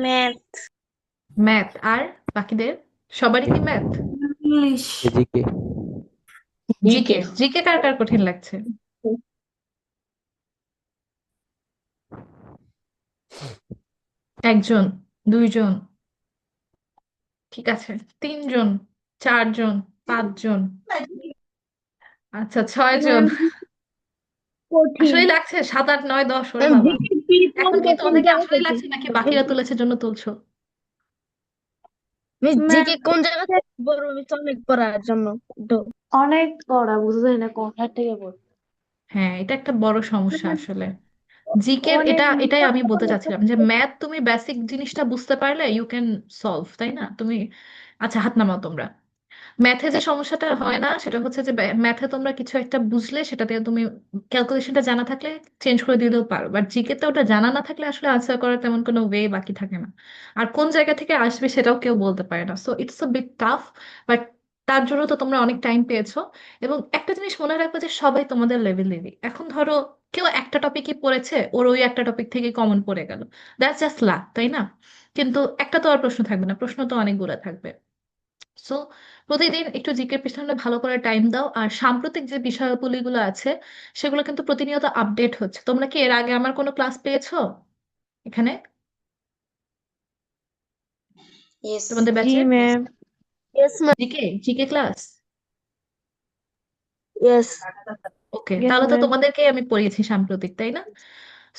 Math. Math. আর বাকিদের সবারই কি ম্যাথ? ইংলিশ। এদিকে জিকে। জিকে। জিকে কার কার কঠিন লাগছে? একজন, দুইজন, ঠিক আছে, তিনজন, চারজন, পাঁচজন, আচ্ছা, 6 জন। কঠিন। আসলে লাগছে 7, 8, 9, 10, ওরে বাবা। জিকে এখন কি কঠিন তোমাদেরকে জায়গা আসলেই থেকে? লাগছে নাকি বাকিরা তুলেছে জন্য তুলছো? জিকে কোন জায়গা থেকে বড় হয়েছে অনেক পড়ার জন্য। অনেক পড়া বুঝতে পারি না কোনটা থেকে পড়বো। হ্যাঁ, এটা একটা বড় সমস্যা আসলে। জিকের অনেক এটাই আমি বলতে চাচ্ছিলাম যে ম্যাথ তুমি বেসিক জিনিসটা বুঝতে পারলে ইউ ক্যান সলভ, তাই না? তুমি, আচ্ছা হাত নামাও তোমরা। ম্যাথে যে সমস্যাটা হয় না সেটা হচ্ছে যে ম্যাথে তোমরা কিছু একটা বুঝলে সেটা দিয়ে তুমি ক্যালকুলেশনটা জানা থাকলে চেঞ্জ করে দিলেও পারো, বাট জিকেতে ওটা জানা না থাকলে আসলে আনসার করার তেমন কোনো ওয়ে বাকি থাকে না। আর কোন জায়গা থেকে আসবে সেটাও কেউ বলতে পারে না, so it's a bit tough. But তার জন্য তো তোমরা অনেক টাইম পেয়েছো। এবং একটা জিনিস মনে রাখবে যে সবাই তোমাদের লেভেলেরই। এখন ধরো কেউ একটা টপিকই পড়েছে, ওর ওই একটা টপিক থেকে কমন পড়ে গেল, দ্যাটস জাস্ট লাক, তাই না? কিন্তু একটা তো আর প্রশ্ন থাকবে না, প্রশ্ন তো অনেকগুলো থাকবে। সো প্রতিদিন একটু জিকে পিছনে ভালো করে টাইম দাও। আর সাম্প্রতিক যে বিষয়াবলীগুলো আছে সেগুলো কিন্তু প্রতিনিয়ত আপডেট হচ্ছে। তোমরা কি এর আগে আমার কোনো ক্লাস পেয়েছো এখানে, ইয়েস। তোমাদের জি ব্যাচে? Ma'am. Yes ma'am. GK GK class? Yes. Okay, yes তাহলে তো ম্যাম। তোমাদেরকে আমি পড়িয়েছি সাম্প্রতিক, তাই না?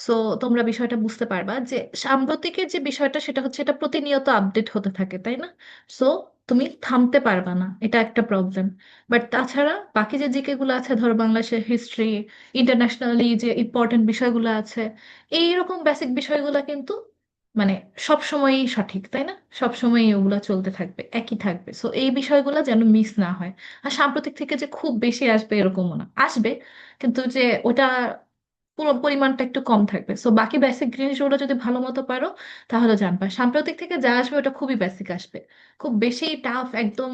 সো তোমরা বিষয়টা বুঝতে পারবা যে সাম্প্রতিকের যে বিষয়টা সেটা হচ্ছে এটা প্রতিনিয়ত আপডেট হতে থাকে, তাই না? সো তুমি থামতে পারবা না, এটা একটা প্রবলেম। বাট তাছাড়া বাকি যে জিকে গুলো আছে, ধরো বাংলাদেশের হিস্ট্রি, ইন্টারন্যাশনালি যে ইম্পর্টেন্ট বিষয়গুলো আছে, এইরকম বেসিক বিষয়গুলো কিন্তু মানে সব সময়ই সঠিক, তাই না? সব সময়ই ওগুলা চলতে থাকবে, একই থাকবে। সো এই বিষয়গুলো যেন মিস না হয়। আর সাম্প্রতিক থেকে যে খুব বেশি আসবে এরকমও না, আসবে, কিন্তু যে ওটা পুরো পরিমাণটা একটু কম থাকবে। সো বাকি বেসিক জিনিসগুলো যদি ভালো মতো পারো তাহলে জানবা সাম্প্রতিক থেকে যা আসবে ওটা খুবই বেসিক আসবে। খুব বেশি টাফ একদম,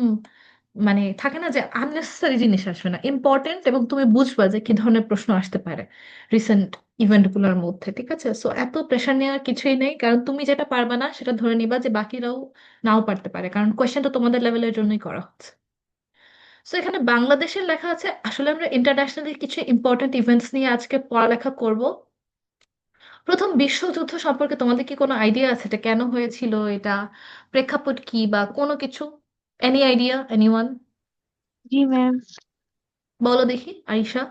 মানে থাকে না যে আননেসেসারি জিনিস আসবে না, ইম্পর্টেন্ট, এবং তুমি বুঝবা যে কি ধরনের প্রশ্ন আসতে পারে রিসেন্ট ইভেন্ট গুলোর মধ্যে, ঠিক আছে? সো এত প্রেশার নেওয়ার কিছুই নেই, কারণ তুমি যেটা পারবা না সেটা ধরে নিবা যে বাকিরাও নাও পারতে পারে, কারণ কোয়েশ্চেন তো তোমাদের লেভেলের জন্যই করা হচ্ছে। সো এখানে বাংলাদেশের লেখা আছে, আসলে আমরা ইন্টারন্যাশনালি কিছু ইম্পর্টেন্ট ইভেন্টস নিয়ে আজকে পড়ালেখা করব। প্রথম বিশ্বযুদ্ধ সম্পর্কে তোমাদের কি কোনো আইডিয়া আছে, এটা কেন হয়েছিল, এটা প্রেক্ষাপট কি বা কোনো কিছু? Any idea, anyone? জি ম্যাম। বলো দেখি আয়িশা।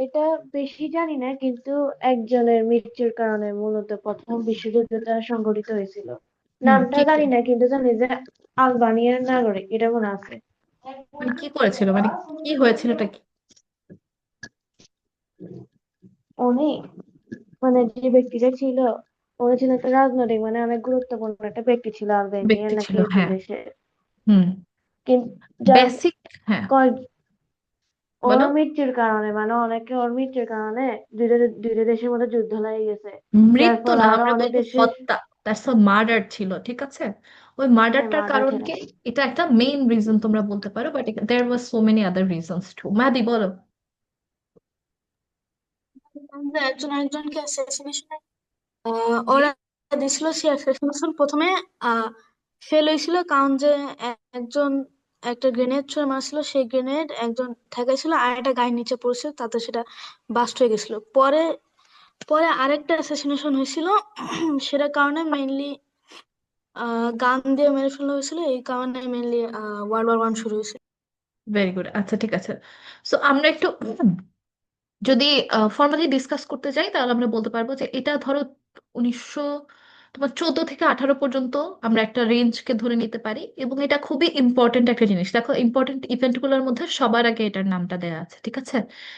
এটা বেশি জানি না কিন্তু একজনের মৃত্যুর কারণে মূলত প্রথম বিশ্বযুদ্ধটা সংঘটিত হয়েছিল। হুম, নামটা কি জানি না কিন্তু জানি যে আলবানিয়ার নাগরিক এটা মনে আছে। মানে কি করেছিল, মানে কি হয়েছিল, এটা কি উনি মানে যে ব্যক্তিটা ছিল উনি ছিল একটা রাজনৈতিক মানে অনেক গুরুত্বপূর্ণ একটা ব্যক্তি ছিল আলবেনিয়ার ব্যক্তি নাকি ছিল? ওই হ্যাঁ। দেশে। হুম। কিন্তু যার বেসিক। হ্যাঁ, কয়েক ওর বলো। মৃত্যুর কারণে মানে অনেকে ওর মৃত্যুর কারণে দুইটা দেশের মধ্যে যুদ্ধ লেগে গেছে। যার মৃত্যু ফলে না, আরো আমরা অনেক বলবো দেশের হত্যা। দ্যাটস আ মার্ডার ছিল, ঠিক আছে? ওই হ্যাঁ মার্ডারটার মার্ডার কারণ ছিল। কি? এটা একটা মেইন রিজন তোমরা বলতে পারো, but there was so many other reasons too. মাদি, বলো। আমরা একজন আরেকজনকে অ্যাসাসিনেশন জি। ওরা দিছিল, সে অ্যাসাসিনেশন প্রথমে ফেল হয়েছিল কারণ যে একজন একটা গ্রেনেড ছুঁড়ে মারছিল, সেই গ্রেনেড একজন ঠেকাইছিল আর একটা গায়ের নিচে পড়ছিল, তাতে সেটা বাস্ট হয়ে গেছিল। পরে পরে আরেকটা অ্যাসাসিনেশন হয়েছিল, সেটার কারণে মেইনলি গান দিয়ে মেরে ফেলা হয়েছিল, এই কারণে মেইনলি ওয়ার্ল্ড ওয়ার 1 শুরু হয়েছিল। ভেরি গুড, আচ্ছা ঠিক আছে। সো আমরা একটু যদি ফর্মালি ডিসকাস করতে যাই তাহলে আমরা বলতে পারবো যে এটা ধরো 1900 তোমার 14 থেকে 18 পর্যন্ত আমরা একটা রেঞ্জকে ধরে নিতে পারি। এবং এটা খুবই ইম্পর্টেন্ট একটা জিনিস, দেখো ইম্পর্টেন্ট ইভেন্টগুলোর মধ্যে সবার আগে এটার নামটা দেওয়া আছে, ঠিক আছে?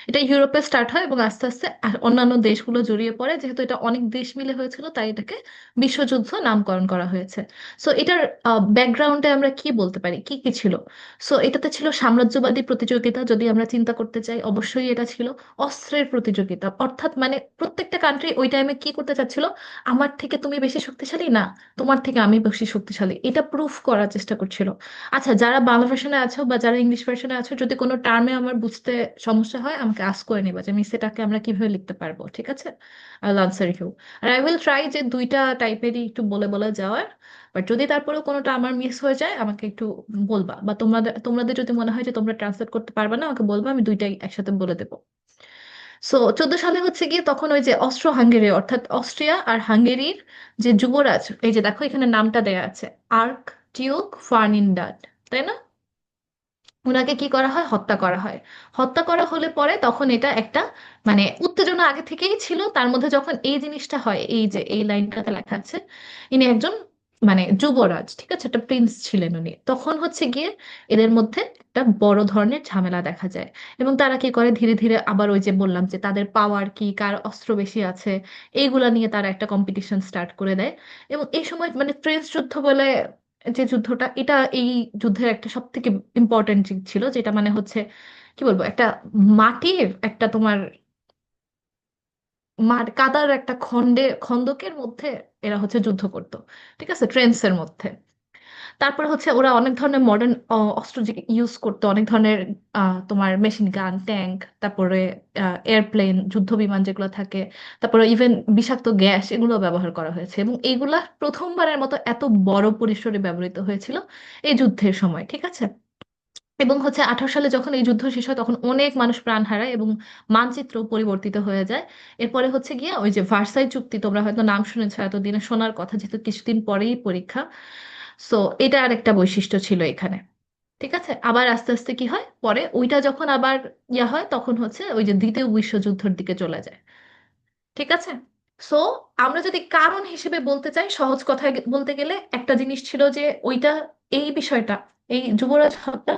এটা ইউরোপে স্টার্ট হয় এবং আস্তে আস্তে অন্যান্য দেশগুলো জড়িয়ে পড়ে, যেহেতু এটা অনেক দেশ মিলে হয়েছিল তাই এটাকে বিশ্বযুদ্ধ নামকরণ করা হয়েছে। সো এটার ব্যাকগ্রাউন্ডে আমরা কি বলতে পারি, কি কি ছিল? সো এটাতে ছিল সাম্রাজ্যবাদী প্রতিযোগিতা, যদি আমরা চিন্তা করতে চাই অবশ্যই এটা ছিল অস্ত্রের প্রতিযোগিতা। অর্থাৎ মানে প্রত্যেকটা কান্ট্রি ওই টাইমে কি করতে চাচ্ছিল, আমার থেকে তুমি বেশি শক্তিশালী না, তোমার থেকে আমি বেশি শক্তিশালী, এটা প্রুফ করার চেষ্টা করছিল। আচ্ছা, যারা বাংলা ভার্সনে আছো বা যারা ইংলিশ ভার্সনে আছো, যদি কোনো টার্মে আমার বুঝতে সমস্যা হয় আমাকে আস্ক করে নিবা যে মিস এটাকে আমরা কিভাবে লিখতে পারবো, ঠিক আছে? I will answer you. আর আই উইল ট্রাই যে দুইটা টাইপেরই একটু বলে বলে যাওয়ার। বাট যদি তারপরেও কোনোটা আমার মিস হয়ে যায় আমাকে একটু বলবা, বা তোমাদের যদি মনে হয় যে তোমরা ট্রান্সলেট করতে পারবে না আমাকে বলবা, আমি দুইটাই একসাথে বলে দেবো। সো 14 সালে হচ্ছে গিয়ে তখন ওই যে অস্ট্রো হাঙ্গেরি অর্থাৎ অস্ট্রিয়া আর হাঙ্গেরির যে যুবরাজ, এই যে দেখো এখানে নামটা দেয়া আছে, আর্ক ডিউক ফার্ডিনান্ড, তাই না? ওনাকে কি করা হয়, হত্যা করা হয়। হত্যা করা হলে পরে তখন এটা একটা মানে উত্তেজনা আগে থেকেই ছিল, তার মধ্যে যখন এই জিনিসটা হয়, এই যে এই লাইনটাতে লেখা আছে, ইনি একজন মানে যুবরাজ, ঠিক আছে, একটা প্রিন্স ছিলেন উনি, তখন হচ্ছে গিয়ে এদের মধ্যে একটা বড় ধরনের ঝামেলা দেখা যায়। এবং তারা কি করে, ধীরে ধীরে আবার ওই যে বললাম যে তাদের পাওয়ার কি, কার অস্ত্র বেশি আছে, এইগুলা নিয়ে তারা একটা কম্পিটিশন স্টার্ট করে দেয়। এবং এই সময় মানে ট্রেঞ্চ যুদ্ধ বলে যে যুদ্ধটা, এটা এই যুদ্ধের একটা সব থেকে ইম্পর্টেন্ট দিক ছিল, যেটা মানে হচ্ছে কি বলবো, একটা মাটির একটা তোমার কাদার একটা খন্দকের মধ্যে এরা হচ্ছে যুদ্ধ করতো, ঠিক আছে, ট্রেন্সের মধ্যে। তারপর হচ্ছে ওরা অনেক ধরনের মডার্ন অস্ত্র ইউজ করতো, অনেক ধরনের তোমার মেশিন গান, ট্যাঙ্ক, তারপরে এয়ারপ্লেন, যুদ্ধ বিমান যেগুলো থাকে, তারপরে ইভেন বিষাক্ত গ্যাস, এগুলো ব্যবহার করা হয়েছে। এবং এইগুলা প্রথমবারের মতো এত বড় পরিসরে ব্যবহৃত হয়েছিল এই যুদ্ধের সময়, ঠিক আছে। এবং হচ্ছে 18 সালে যখন এই যুদ্ধ শেষ হয় তখন অনেক মানুষ প্রাণ হারায় এবং মানচিত্র পরিবর্তিত হয়ে যায়। এরপরে হচ্ছে গিয়ে ওই যে ভার্সাই চুক্তি, তোমরা হয়তো নাম শুনেছো, এতদিনে শোনার কথা, যেহেতু কিছুদিন পরেই পরীক্ষা। সো এটা আরেকটা বৈশিষ্ট্য ছিল এখানে, ঠিক আছে। আবার আস্তে আস্তে কি হয়, পরে ওইটা যখন আবার ইয়া হয় তখন হচ্ছে ওই যে দ্বিতীয় বিশ্বযুদ্ধের দিকে চলে যায়, ঠিক আছে। সো আমরা যদি কারণ হিসেবে বলতে চাই, সহজ কথায় বলতে গেলে একটা জিনিস ছিল যে ওইটা, এই বিষয়টা, এই যুবরাজ হত্যা,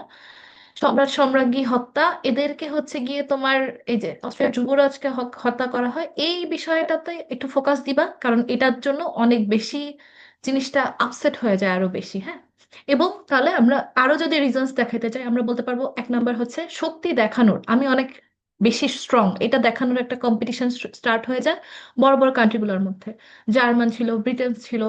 সম্রাট সম্রাজ্ঞী হত্যা, এদেরকে হচ্ছে গিয়ে তোমার এই যে অস্ট্রিয়ার যুবরাজকে হত্যা করা হয়, এই বিষয়টাতে একটু ফোকাস দিবা, কারণ এটার জন্য অনেক বেশি জিনিসটা আপসেট হয়ে যায় আরো বেশি, হ্যাঁ। এবং তাহলে আমরা আরো যদি রিজনস দেখাতে চাই, আমরা বলতে পারবো এক নাম্বার হচ্ছে শক্তি দেখানোর, আমি অনেক বেশি স্ট্রং, এটা দেখানোর একটা কম্পিটিশন স্টার্ট হয়ে যায় বড় বড় কান্ট্রিগুলোর মধ্যে। জার্মান ছিল, ব্রিটেন ছিল,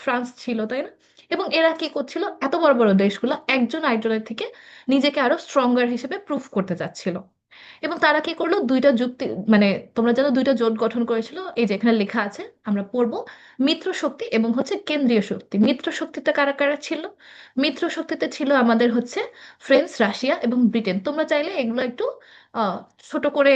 ফ্রান্স ছিল, তাই না? এবং এরা কি করছিল, এত বড় বড় দেশগুলো একজন আরেকজনের থেকে নিজেকে আরো স্ট্রঙ্গার হিসেবে প্রুফ করতে চাচ্ছিল। এবং তারা কি করলো, দুইটা যুক্তি মানে তোমরা জানো দুইটা জোট গঠন করেছিল, এই যে এখানে লেখা আছে, আমরা পড়বো। মিত্র শক্তি এবং হচ্ছে কেন্দ্রীয় শক্তি। মিত্র শক্তিতে কারা কারা ছিল? মিত্র শক্তিতে ছিল আমাদের হচ্ছে ফ্রান্স, রাশিয়া এবং ব্রিটেন। তোমরা চাইলে এগুলো একটু আহ ছোট করে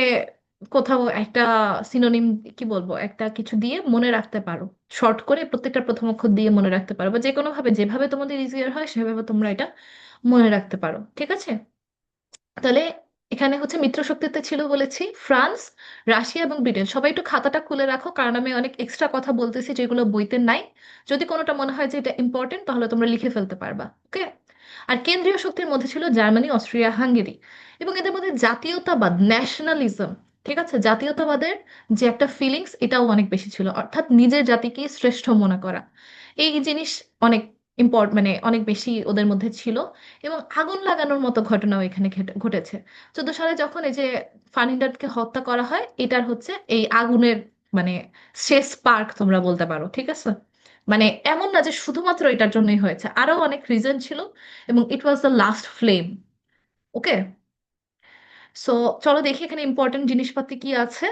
কোথাও একটা সিনোনিম, কি বলবো, একটা কিছু দিয়ে মনে রাখতে পারো, শর্ট করে প্রত্যেকটা প্রথম অক্ষর দিয়ে মনে রাখতে পারো, বা যে কোনো ভাবে যেভাবে তোমাদের ইজিয়ার হয় সেভাবে তোমরা এটা মনে রাখতে পারো, ঠিক আছে। তাহলে এখানে হচ্ছে মিত্রশক্তিতে ছিল বলেছি ফ্রান্স, রাশিয়া এবং ব্রিটেন। সবাই একটু খাতাটা খুলে রাখো, কারণ আমি অনেক এক্সট্রা কথা বলতেছি যেগুলো বইতে নাই। যদি কোনোটা মনে হয় যে এটা ইম্পর্টেন্ট তাহলে তোমরা লিখে ফেলতে পারবা, ওকে। আর কেন্দ্রীয় শক্তির মধ্যে ছিল জার্মানি, অস্ট্রিয়া, হাঙ্গেরি। এবং এদের মধ্যে জাতীয়তাবাদ, ন্যাশনালিজম, ঠিক আছে, জাতীয়তাবাদের যে একটা ফিলিংস, এটাও অনেক বেশি ছিল, অর্থাৎ নিজের জাতিকে শ্রেষ্ঠ মনে করা। এই জিনিস অনেক মানে অনেক বেশি ওদের মধ্যে ছিল। এবং আগুন লাগানোর মতো ঘটনাও এখানে ঘটেছে। 14 সালে যখন এই যে ফার্ডিনান্ডকে হত্যা করা হয়, এটার হচ্ছে এই আগুনের মানে শেষ স্পার্ক তোমরা বলতে পারো, ঠিক আছে। মানে এমন না যে শুধুমাত্র এটার জন্যই হয়েছে, আরো অনেক রিজন ছিল। এবং it was the last flame, okay. So চলো দেখি এখানে ইম্পর্টেন্ট জিনিসপাতি কি আছে।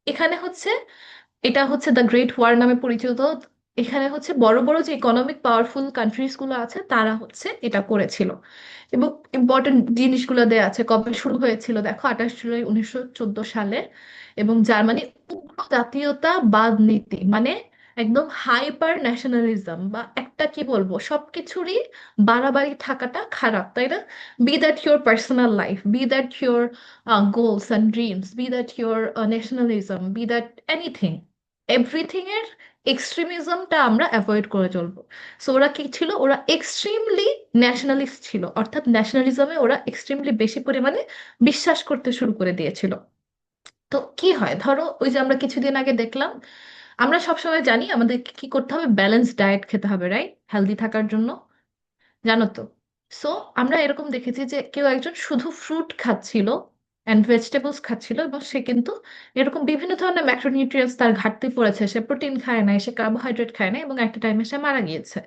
এখানে হচ্ছে, এটা হচ্ছে দ্য গ্রেট ওয়ার নামে পরিচিত। এখানে হচ্ছে বড় বড় যে ইকোনমিক পাওয়ারফুল কান্ট্রিজ গুলো আছে তারা হচ্ছে এটা করেছিল। এবং ইম্পর্টেন্ট জিনিসগুলো দেয়া আছে, কবে শুরু হয়েছিল দেখো, 28 জুলাই 1914 সালে। এবং জার্মানি উগ্র জাতীয়তাবাদ নীতি, মানে একদম হাইপার ন্যাশনালিজম, বা একটা কি বলবো, সবকিছুরই বাড়াবাড়ি থাকাটা খারাপ, তাই না? Be that your personal life, be that your goals and dreams, be that your nationalism, be that anything, everything এর এক্সট্রিমিজমটা আমরা অ্যাভয়েড করে চলবো। সো ওরা কি ছিল, ওরা এক্সট্রিমলি ন্যাশনালিস্ট ছিল, অর্থাৎ ন্যাশনালিজমে ওরা এক্সট্রিমলি বেশি পরিমাণে বিশ্বাস করতে শুরু করে দিয়েছিল। তো কি হয়, ধরো ওই যে আমরা কিছুদিন আগে দেখলাম, আমরা সবসময় জানি আমাদের কি করতে হবে, ব্যালেন্স ডায়েট খেতে হবে, রাইট, হেলদি থাকার জন্য, জানো তো। সো আমরা এরকম দেখেছি যে কেউ একজন শুধু ফ্রুট খাচ্ছিল অ্যান্ড ভেজিটেবলস খাচ্ছিল, এবং সে কিন্তু এরকম বিভিন্ন ধরনের ম্যাক্রোনিউট্রিয়েন্টস তার ঘাটতি পড়েছে, সে প্রোটিন খায় না, সে কার্বোহাইড্রেট খায় না, এবং একটা টাইমে সে মারা গিয়েছে।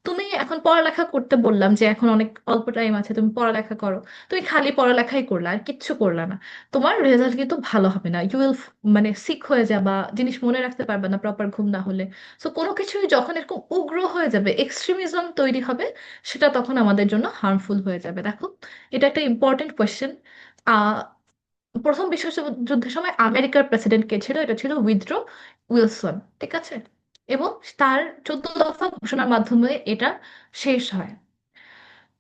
তুমি এখন পড়ালেখা করতে বললাম যে এখন অনেক অল্প টাইম আছে, তুমি পড়ালেখা করো, তুমি খালি পড়ালেখাই করলা আর কিচ্ছু করলা না, তোমার রেজাল্ট কিন্তু ভালো হবে না। ইউ উইল মানে সিক হয়ে যাবা, জিনিস মনে রাখতে পারবে না প্রপার ঘুম না হলে। সো কোনো কিছুই যখন এরকম উগ্র হয়ে যাবে, এক্সট্রিমিজম তৈরি হবে, সেটা তখন আমাদের জন্য হার্মফুল হয়ে যাবে। দেখো, এটা একটা ইম্পর্টেন্ট কোয়েশ্চেন। আহ প্রথম বিশ্বযুদ্ধের সময় আমেরিকার প্রেসিডেন্ট কে ছিল? এটা ছিল উইথড্রো উইলসন, ঠিক আছে? এবং তার 14 দফা ঘোষণার মাধ্যমে এটা শেষ হয়।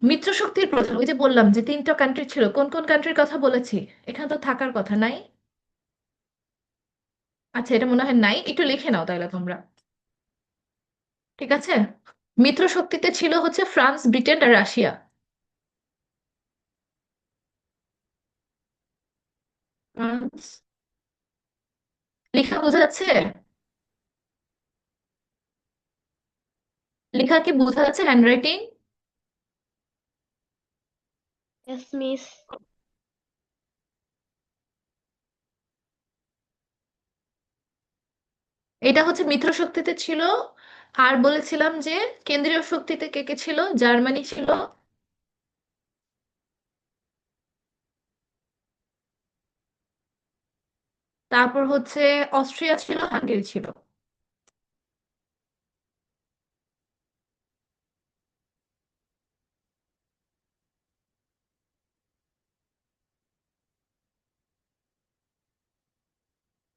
মিত্রশক্তির প্রধান, ওই যে বললাম যে 3টা কান্ট্রি ছিল, কোন কোন কান্ট্রির কথা বলেছি? এখানে তো থাকার কথা নাই। আচ্ছা, এটা মনে হয় নাই, একটু লিখে নাও তাহলে তোমরা, ঠিক আছে? মিত্রশক্তিতে ছিল হচ্ছে ফ্রান্স, ব্রিটেন আর রাশিয়া। ফ্রান্স, লেখা বোঝা যাচ্ছে? লেখা কি বোঝা যাচ্ছে? হ্যান্ডরাইটিং? Yes miss. এটা হচ্ছে মিত্রশক্তিতে ছিল। আর বলেছিলাম যে কেন্দ্রীয় শক্তিতে কে কে ছিল? জার্মানি ছিল, তারপর হচ্ছে অস্ট্রিয়া ছিল, হাঙ্গেরি ছিল।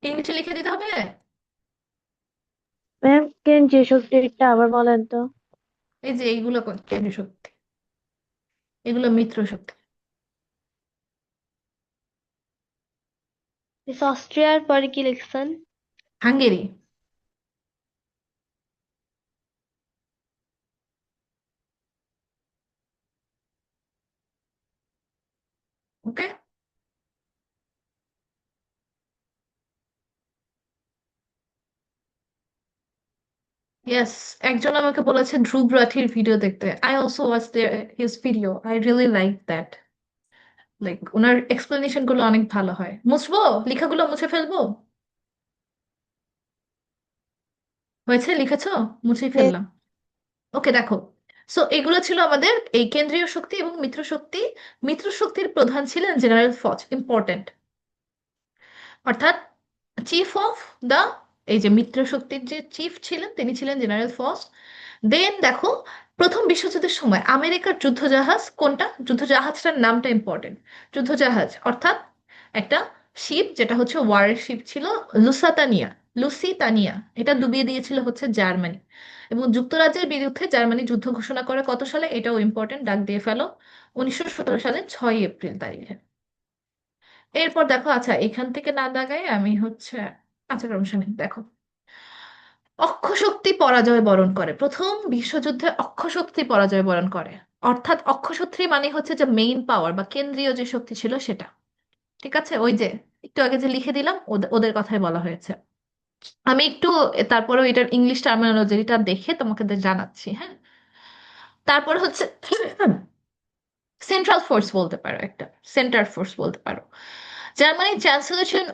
ইংলিশে লিখে দিতে হবে। ম্যাম কেন্দ্রীয় শক্তিটা আবার বলেন তো। এই যে এইগুলো কেন্দ্রীয় শক্তি, এগুলো মিত্র শক্তি। মিস অস্ট্রিয়ার পরে কি লিখছেন? হাঙ্গেরি। ওকে। ইয়েস, একজন আমাকে বলেছে ধ্রুব রাঠির ভিডিও দেখতে। I also watch his video, I really like that. Like owner explanation গুলো অনেক ভালো হয়। মুছবো? লেখাগুলো মুছে ফেলবো? হয়েছে, লিখেছো? মুছেই Yes. ফেললাম। ওকে, দেখো। সো এগুলো ছিল আমাদের এই কেন্দ্রীয় শক্তি এবং মিত্র শক্তি। মিত্র শক্তির প্রধান ছিলেন জেনারেল ফজ, ইম্পর্টেন্ট। অর্থাৎ চিফ অফ দা, এই যে মিত্র শক্তির যে চিফ ছিলেন তিনি ছিলেন জেনারেল ফজ। দেন দেখো, প্রথম বিশ্বযুদ্ধের সময় আমেরিকার যুদ্ধজাহাজ কোনটা? যুদ্ধজাহাজটার নামটা ইম্পর্টেন্ট। যুদ্ধজাহাজ অর্থাৎ একটা শিপ, যেটা হচ্ছে ওয়ারের শিপ ছিল, লুসাতানিয়া, লুসিতানিয়া, এটা ডুবিয়ে দিয়েছিল হচ্ছে জার্মানি। এবং যুক্তরাজ্যের বিরুদ্ধে জার্মানি যুদ্ধ ঘোষণা করে কত সালে? এটাও ইম্পর্টেন্ট, ডাক দিয়ে ফেলো, 1917 সালের 6 এপ্রিল তারিখে। এরপর দেখো, আচ্ছা এখান থেকে না দাগাই আমি হচ্ছে, আচ্ছা সমস্যা নেই, দেখো। অক্ষশক্তি পরাজয় বরণ করে, প্রথম বিশ্বযুদ্ধে অক্ষশক্তি পরাজয় বরণ করে। অর্থাৎ অক্ষশক্তি মানে হচ্ছে যে মেইন পাওয়ার বা কেন্দ্রীয় যে শক্তি ছিল সেটা, ঠিক আছে? ওই যে একটু আগে যে লিখে দিলাম, ওদের কথাই বলা হয়েছে। আমি একটু তারপরে এটার ইংলিশ টার্মিনোলজিটা দেখে তোমাকে জানাচ্ছি, হ্যাঁ? তারপর হচ্ছে সেন্ট্রাল ফোর্স বলতে পারো, একটা সেন্টার ফোর্স বলতে পারো। জার্মানির চ্যান্সেলর ছিলেন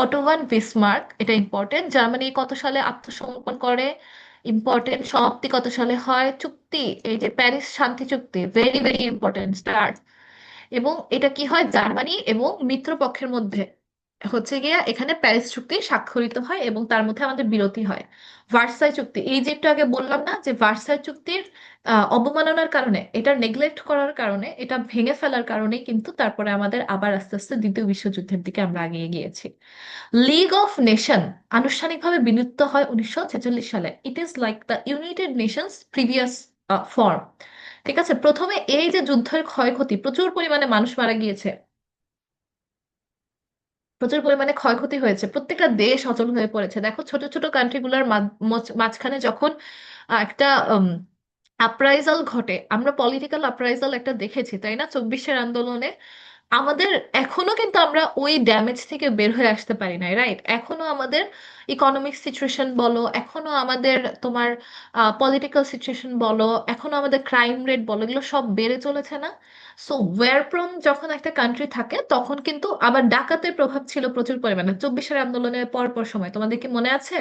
অটোভান বিসমার্ক, এটা ইম্পর্টেন্ট। জার্মানি কত সালে আত্মসমর্পণ করে? ইম্পর্টেন্ট। সমাপ্তি কত সালে হয়? চুক্তি, এই যে প্যারিস শান্তি চুক্তি, ভেরি ভেরি ইম্পর্টেন্ট, স্টার্ট। এবং এটা কি হয়? জার্মানি এবং মিত্রপক্ষের মধ্যে হচ্ছে গিয়া এখানে প্যারিস চুক্তি স্বাক্ষরিত হয় এবং তার মধ্যে আমাদের বিরতি হয়। ভার্সাই চুক্তি, এই যে একটু আগে বললাম না যে ভার্সাই চুক্তির অবমাননার কারণে, এটা নেগলেক্ট করার কারণে, এটা ভেঙে ফেলার কারণে কিন্তু তারপরে আমাদের আবার আস্তে আস্তে দ্বিতীয় বিশ্বযুদ্ধের দিকে আমরা এগিয়ে গিয়েছি। লিগ অফ নেশন আনুষ্ঠানিকভাবে বিলুপ্ত হয় 1946 সালে। It is like the United Nations previous form, ঠিক আছে? প্রথমে এই যে যুদ্ধের ক্ষয়ক্ষতি, প্রচুর পরিমাণে মানুষ মারা গিয়েছে, প্রচুর পরিমাণে ক্ষয়ক্ষতি হয়েছে, প্রত্যেকটা দেশ অচল হয়ে পড়েছে। দেখো ছোট ছোট কান্ট্রিগুলোর মাঝখানে যখন একটা আপ্রাইজাল ঘটে, আমরা পলিটিক্যাল আপ্রাইজাল একটা দেখেছি তাই না, 24-এর আন্দোলনে। আমাদের এখনো কিন্তু আমরা ওই ড্যামেজ থেকে বের হয়ে আসতে পারি নাই, রাইট? এখনো আমাদের ইকোনমিক সিচুয়েশন বলো, এখনো আমাদের তোমার পলিটিক্যাল সিচুয়েশন বলো, এখনো আমাদের ক্রাইম রেট বলো, এগুলো সব বেড়ে চলেছে না? সো ওয়ার প্রোন যখন একটা কান্ট্রি থাকে তখন কিন্তু আবার ডাকাতের প্রভাব ছিল প্রচুর পরিমাণে 24 আন্দোলনের পর পর সময়, তোমাদের কি মনে আছে?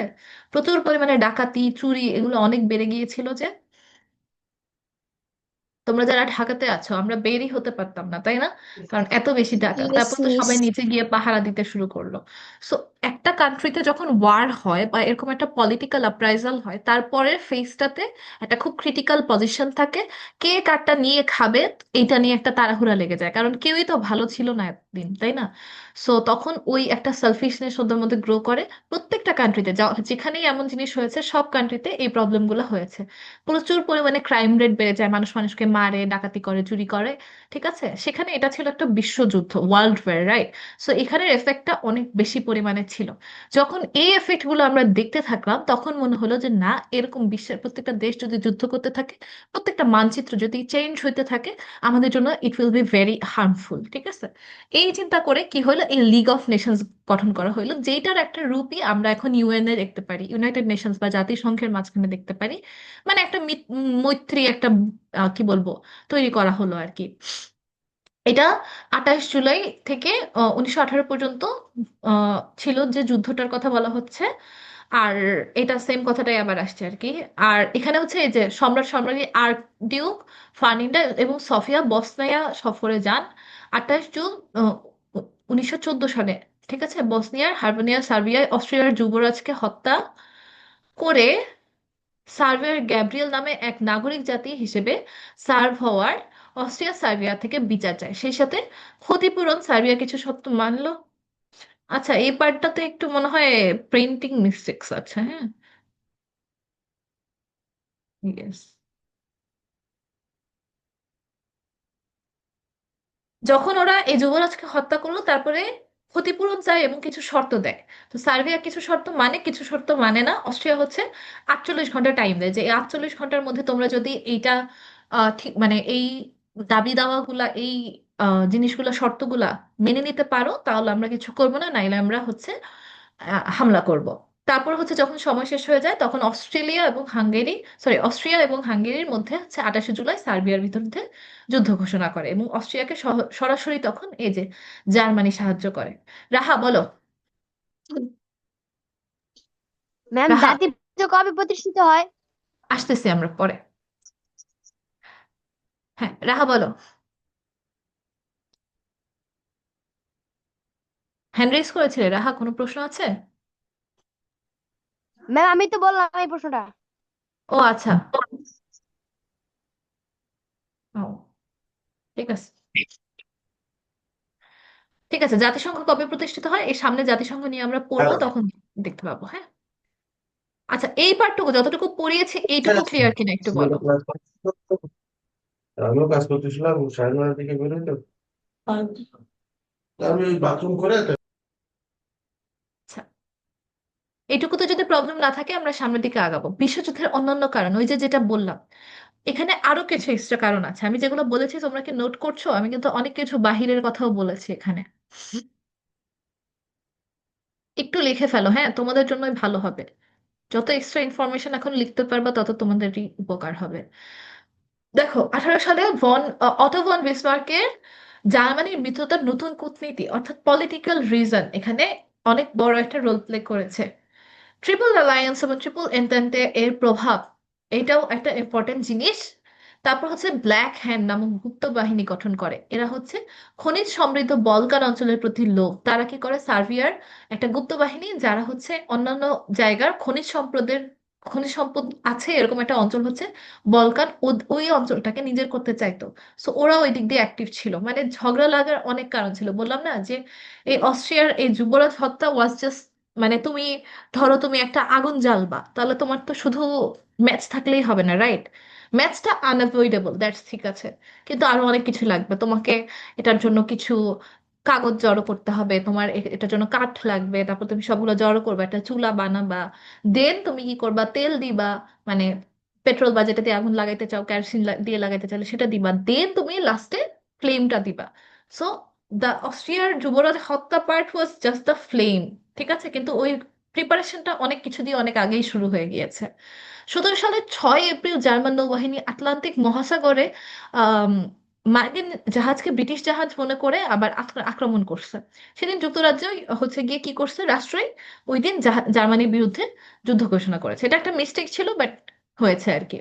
প্রচুর পরিমাণে ডাকাতি চুরি এগুলো অনেক বেড়ে গিয়েছিল যে। তোমরা যারা ঢাকাতে আছো, আমরা বেরই হতে পারতাম না, তাই না? কারণ এত বেশি টাকা, ইয়েস তারপর তো মিস। সবাই নিচে গিয়ে পাহারা দিতে শুরু করলো। সো একটা কান্ট্রিতে যখন ওয়ার হয় বা এরকম একটা পলিটিক্যাল আপ্রাইজাল হয়, তারপরের ফেজটাতে একটা খুব ক্রিটিক্যাল পজিশন থাকে। কে কারটা নিয়ে খাবে, এটা নিয়ে একটা তাড়াহুড়া লেগে যায়, কারণ কেউই তো ভালো ছিল না এতদিন, তাই না? সো তখন ওই একটা সেলফিশনেস ওদের মধ্যে গ্রো করে। প্রত্যেকটা কান্ট্রিতে যেখানেই এমন জিনিস হয়েছে, সব কান্ট্রিতে এই প্রবলেমগুলো হয়েছে। প্রচুর পরিমাণে ক্রাইম রেট বেড়ে যায়, মানুষ মানুষকে মারে, ডাকাতি করে, চুরি করে। ঠিক আছে, সেখানে এটা ছিল একটা বিশ্বযুদ্ধ, ওয়ার্ল্ড ওয়ার, রাইট? সো এখানের এফেক্টটা অনেক বেশি পরিমাণে ছিল। যখন এই এফেক্ট গুলো আমরা দেখতে থাকলাম, তখন মনে হলো যে না, এরকম বিশ্বের প্রত্যেকটা দেশ যদি যুদ্ধ করতে থাকে, প্রত্যেকটা মানচিত্র যদি চেঞ্জ হইতে থাকে, আমাদের জন্য it will be very harmful. ঠিক আছে, এই চিন্তা করে কি হলো, এই লিগ অফ নেশনস গঠন করা হলো, যেটার একটা রূপই আমরা এখন ইউএন এ দেখতে পারি, ইউনাইটেড নেশনস বা জাতিসংঘের মাঝখানে দেখতে পারি। মানে একটা মৈত্রী একটা কি বলবো, তৈরি করা হলো আর কি। এটা 28 জুলাই থেকে 1918 পর্যন্ত ছিল যে যুদ্ধটার কথা বলা হচ্ছে। আর এটা সেম কথাটাই আবার আসছে আর কি। আর এখানে হচ্ছে এই যে সম্রাট সম্রাজ্ঞী আর্ক ডিউক ফার্ডিনান্ড এবং সোফিয়া বসনিয়া সফরে যান 28 জুন 1914 সালে। ঠিক আছে, বসনিয়ার হার্বানিয়া সার্বিয়ায় অস্ট্রিয়ার যুবরাজকে হত্যা করে সার্বিয়ার গ্যাব্রিয়েল নামে এক নাগরিক জাতি হিসেবে সার্ভ হওয়ার অস্ট্রিয়া সার্বিয়া থেকে বিচার চায়, সেই সাথে ক্ষতিপূরণ সার্বিয়া কিছু শর্ত মানলো। আচ্ছা, এই পার্টটাতে একটু মনে হয় প্রিন্টিং মিস্টেক্স আছে, হ্যাঁ। Yes. যখন ওরা এই যুবরাজকে হত্যা করলো, তারপরে ক্ষতিপূরণ চায় এবং কিছু শর্ত দেয়। তো সার্বিয়া কিছু শর্ত মানে, কিছু শর্ত মানে না। অস্ট্রিয়া হচ্ছে 48 ঘন্টা টাইম দেয়, যে এই 48 ঘন্টার মধ্যে তোমরা যদি এইটা ঠিক মানে এই দাবি দাওয়াগুলা, এই জিনিসগুলা, শর্তগুলা মেনে নিতে পারো, তাহলে আমরা কিছু করবো না, নাইলে আমরা হচ্ছে হামলা করব। তারপর হচ্ছে যখন সময় শেষ হয়ে যায়, তখন অস্ট্রিয়া এবং হাঙ্গেরির মধ্যে হচ্ছে 28 জুলাই সার্বিয়ার বিরুদ্ধে যুদ্ধ ঘোষণা করে, এবং অস্ট্রিয়াকে সরাসরি তখন এই যে জার্মানি সাহায্য করে। রাহা বলো। ম্যাম, রাহা, জাতিপুঞ্জ কবে প্রতিষ্ঠিত হয়? আসতেছি আমরা পরে। হ্যাঁ, রাহা বলো। হ্যান্ড রেজ করেছিলে রাহা, কোনো প্রশ্ন আছে? ম্যাম, আমি তো বললাম এই প্রশ্নটা। ও আচ্ছা। ও, ঠিক আছে। ঠিক আছে, জাতিসংঘ কবে প্রতিষ্ঠিত হয় এই সামনে জাতিসংঘ নিয়ে আমরা পড়বো, তখন দেখতে পাবো, হ্যাঁ। আচ্ছা, এই পার্টটুকু যতটুকু পড়িয়েছি এইটুকু ক্লিয়ার কিনা একটু বলো। আমিও কাজ করতেছিলাম 9:30 দিকে বেরোই তো, আমি ওই বাথরুম করে আচ্ছা, এইটুকুতে যদি প্রবলেম না থাকে আমরা সামনের দিকে আগাবো। বিশ্বযুদ্ধের অন্যান্য কারণ, ওই যে যেটা বললাম, এখানে আরো কিছু এক্সট্রা কারণ আছে। আমি যেগুলো বলেছি তোমরা কি নোট করছো? আমি কিন্তু অনেক কিছু বাহিরের কথাও বলেছি এখানে। একটু লিখে ফেলো, হ্যাঁ, তোমাদের জন্যই ভালো হবে। যত এক্সট্রা ইনফরমেশন এখন লিখতে পারবা, তত তোমাদেরই উপকার হবে। দেখো, 18 সালে অটো ভন বিসমার্কের জার্মানির মিত্রতার নতুন কূটনীতি অর্থাৎ পলিটিক্যাল রিজন এখানে অনেক বড় একটা রোল প্লে করেছে। ট্রিপল অ্যালায়েন্স এবং ট্রিপল এন্টেন্টে এর প্রভাব, এটাও একটা ইম্পর্টেন্ট জিনিস। তারপর হচ্ছে ব্ল্যাক হ্যান্ড নামক গুপ্ত বাহিনী গঠন করে। এরা হচ্ছে খনিজ সমৃদ্ধ বলকান অঞ্চলের প্রতি লোভ। তারা কি করে, সার্বিয়ার একটা গুপ্ত বাহিনী, যারা হচ্ছে অন্যান্য জায়গার খনিজ সম্পদ আছে এরকম একটা অঞ্চল হচ্ছে বলকান, ওই অঞ্চলটাকে নিজের করতে চাইতো। সো ওরা ওই দিক দিয়ে অ্যাক্টিভ ছিল। মানে ঝগড়া লাগার অনেক কারণ ছিল, বললাম না যে এই অস্ট্রিয়ার এই যুবরাজ হত্যা ওয়াজ জাস্ট, মানে তুমি ধরো তুমি একটা আগুন জ্বালবা, তাহলে তোমার তো শুধু ম্যাচ থাকলেই হবে না, রাইট? ম্যাচটা আনঅ্যাভয়েডেবল, দ্যাটস ঠিক আছে, কিন্তু আরো অনেক কিছু লাগবে তোমাকে। এটার জন্য কিছু কাগজ জড়ো করতে হবে তোমার, এটার জন্য কাঠ লাগবে, তারপর তুমি সবগুলো জড়ো করবে, একটা চুলা বানাবা। দেন তুমি কি করবা, তেল দিবা, মানে পেট্রোল বা যেটা দিয়ে আগুন লাগাইতে চাও, কেরোসিন দিয়ে লাগাইতে চাইলে সেটা দিবা। দেন তুমি লাস্টে ফ্লেমটা দিবা। সো দ্য অস্ট্রিয়ার যুবরাজ হত্যা part was just the flame, ঠিক আছে, কিন্তু ওই প্রিপারেশনটা অনেক কিছু দিয়ে অনেক আগেই শুরু হয়ে গিয়েছে। 17 সালের 6 এপ্রিল জার্মান নৌবাহিনী আটলান্টিক মহাসাগরে আম, মার্কিন জাহাজকে ব্রিটিশ জাহাজ মনে করে আবার আক্রমণ করছে। সেদিন যুক্তরাজ্য হচ্ছে গিয়ে কি করছে, রাষ্ট্রই ওই দিন জার্মানির বিরুদ্ধে যুদ্ধ ঘোষণা করেছে। এটা একটা মিস্টেক ছিল, বাট হয়েছে আর কি।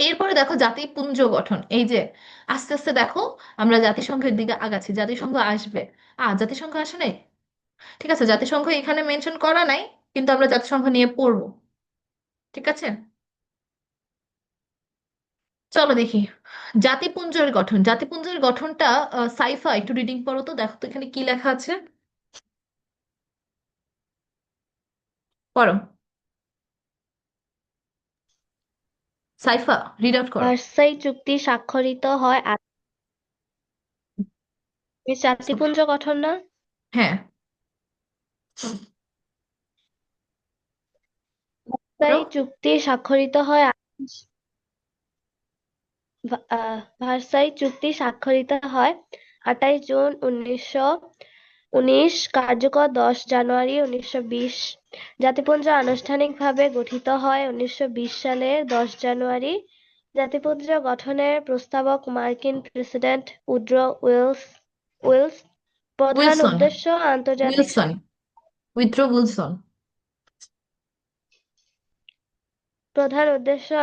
এরপরে দেখো জাতিপুঞ্জ গঠন, এই যে আস্তে আস্তে দেখো আমরা জাতিসংঘের দিকে আগাচ্ছি, জাতিসংঘ আসবে। জাতিসংঘ আসে নাই, ঠিক আছে, জাতিসংঘ এখানে মেনশন করা নাই, কিন্তু আমরা জাতিসংঘ নিয়ে পড়বো, ঠিক আছে। চলো দেখি জাতিপুঞ্জের গঠন। জাতিপুঞ্জের গঠনটা সাইফা একটু রিডিং পড়ো তো, দেখো তো এখানে কি লেখা আছে, পড়ো। সাইফা, রিড আউট করো। ভার্সাই চুক্তি স্বাক্ষরিত হয় জাতিপুঞ্জ গঠন না? হ্যাঁ, ভার্সাই পড়ো। চুক্তি স্বাক্ষরিত হয় ভার্সাই চুক্তি স্বাক্ষরিত হয় 28 জুন 1919, কার্যকর 10 জানুয়ারি 1920। জাতিপুঞ্জ আনুষ্ঠানিকভাবে গঠিত হয় 1920 সালের 10 জানুয়ারি। জাতিপুঞ্জ গঠনের প্রস্তাবক মার্কিন প্রেসিডেন্ট উড্রো উইলস। প্রধান উইলসন, উদ্দেশ্য আন্তর্জাতিক উইলসন, উইথড্র উইলসন।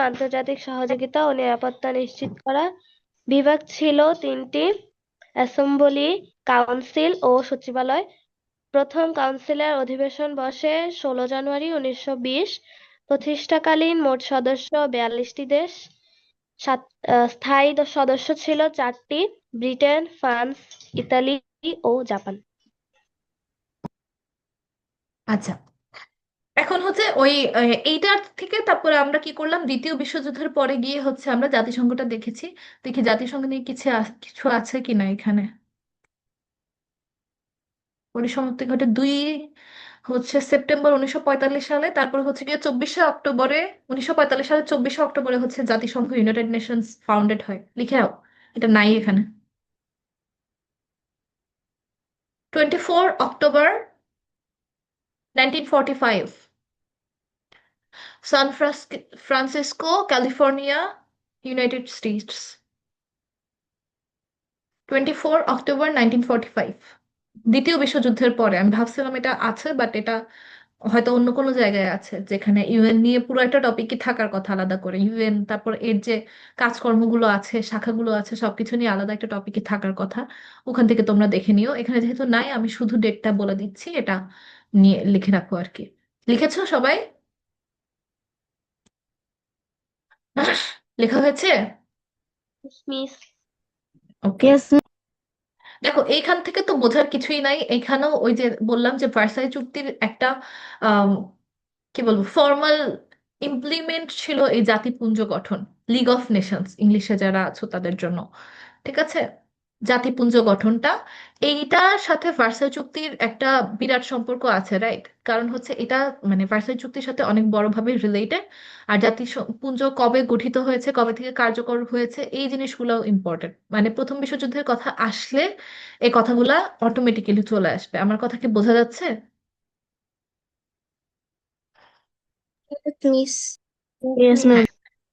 আন্তর্জাতিক সহযোগিতা ও নিরাপত্তা নিশ্চিত করা। বিভাগ ছিল 3টি: অ্যাসেম্বলি, কাউন্সিল ও সচিবালয়। প্রথম কাউন্সিলের অধিবেশন বসে 16 জানুয়ারি 1920। প্রতিষ্ঠাকালীন মোট সদস্য 42টি দেশ। স্থায়ী সদস্য ছিল 4টি: ব্রিটেন, ফ্রান্স, ইতালি ও জাপান। আচ্ছা, এখন হচ্ছে ওই এইটার থেকে তারপরে আমরা কি করলাম, দ্বিতীয় বিশ্বযুদ্ধের পরে গিয়ে হচ্ছে আমরা জাতিসংঘটা দেখেছি। দেখি জাতিসংঘ নিয়ে কিছু কিছু আছে কিনা এখানে। পরিসমাপ্তি ঘটে সেপ্টেম্বর 1945 সালে, তারপর হচ্ছে গিয়ে 24শে অক্টোবরে, 1945 সালে 24শে অক্টোবরে হচ্ছে জাতিসংঘ ইউনাইটেড নেশনস ফাউন্ডেড হয়। লিখে নাও, এটা নাই এখানে। 24 October 1945, San Francisco, California, United States. 24 October 1945, দ্বিতীয় বিশ্বযুদ্ধের পরে। আমি ভাবছিলাম এটা আছে, বাট এটা হয়তো অন্য কোনো জায়গায় আছে, যেখানে ইউএন নিয়ে পুরো একটা টপিকই থাকার কথা আলাদা করে। ইউএন তারপর এর যে কাজকর্মগুলো আছে, শাখাগুলো আছে, সবকিছু নিয়ে আলাদা একটা টপিকই থাকার কথা। ওখান থেকে তোমরা দেখে নিও, এখানে যেহেতু নাই আমি শুধু ডেটটা বলে দিচ্ছি, এটা নিয়ে লিখে রাখো আর কি। লিখেছো সবাই? লেখা হয়েছে? মিস, ওকে। দেখো এইখান থেকে তো বোঝার কিছুই নাই, এখানেও ওই যে বললাম যে ভার্সাই চুক্তির একটা আম, কি বলবো, ফর্মাল ইমপ্লিমেন্ট ছিল এই জাতিপুঞ্জ গঠন। লিগ অফ নেশনস ইংলিশে যারা আছো তাদের জন্য, ঠিক আছে। জাতিপুঞ্জ গঠনটা, এইটার সাথে ভার্সাই চুক্তির একটা বিরাট সম্পর্ক আছে, রাইট? কারণ হচ্ছে এটা মানে ভার্সাই চুক্তির সাথে অনেক বড়ভাবে রিলেটেড। আর জাতিপুঞ্জ কবে গঠিত হয়েছে, কবে থেকে কার্যকর হয়েছে, এই জিনিসগুলো ইম্পর্টেন্ট। মানে প্রথম বিশ্বযুদ্ধের কথা আসলে এই কথাগুলা অটোমেটিক্যালি চলে আসবে। আমার কথা কি বোঝা যাচ্ছে? মিস। Yes ma'am.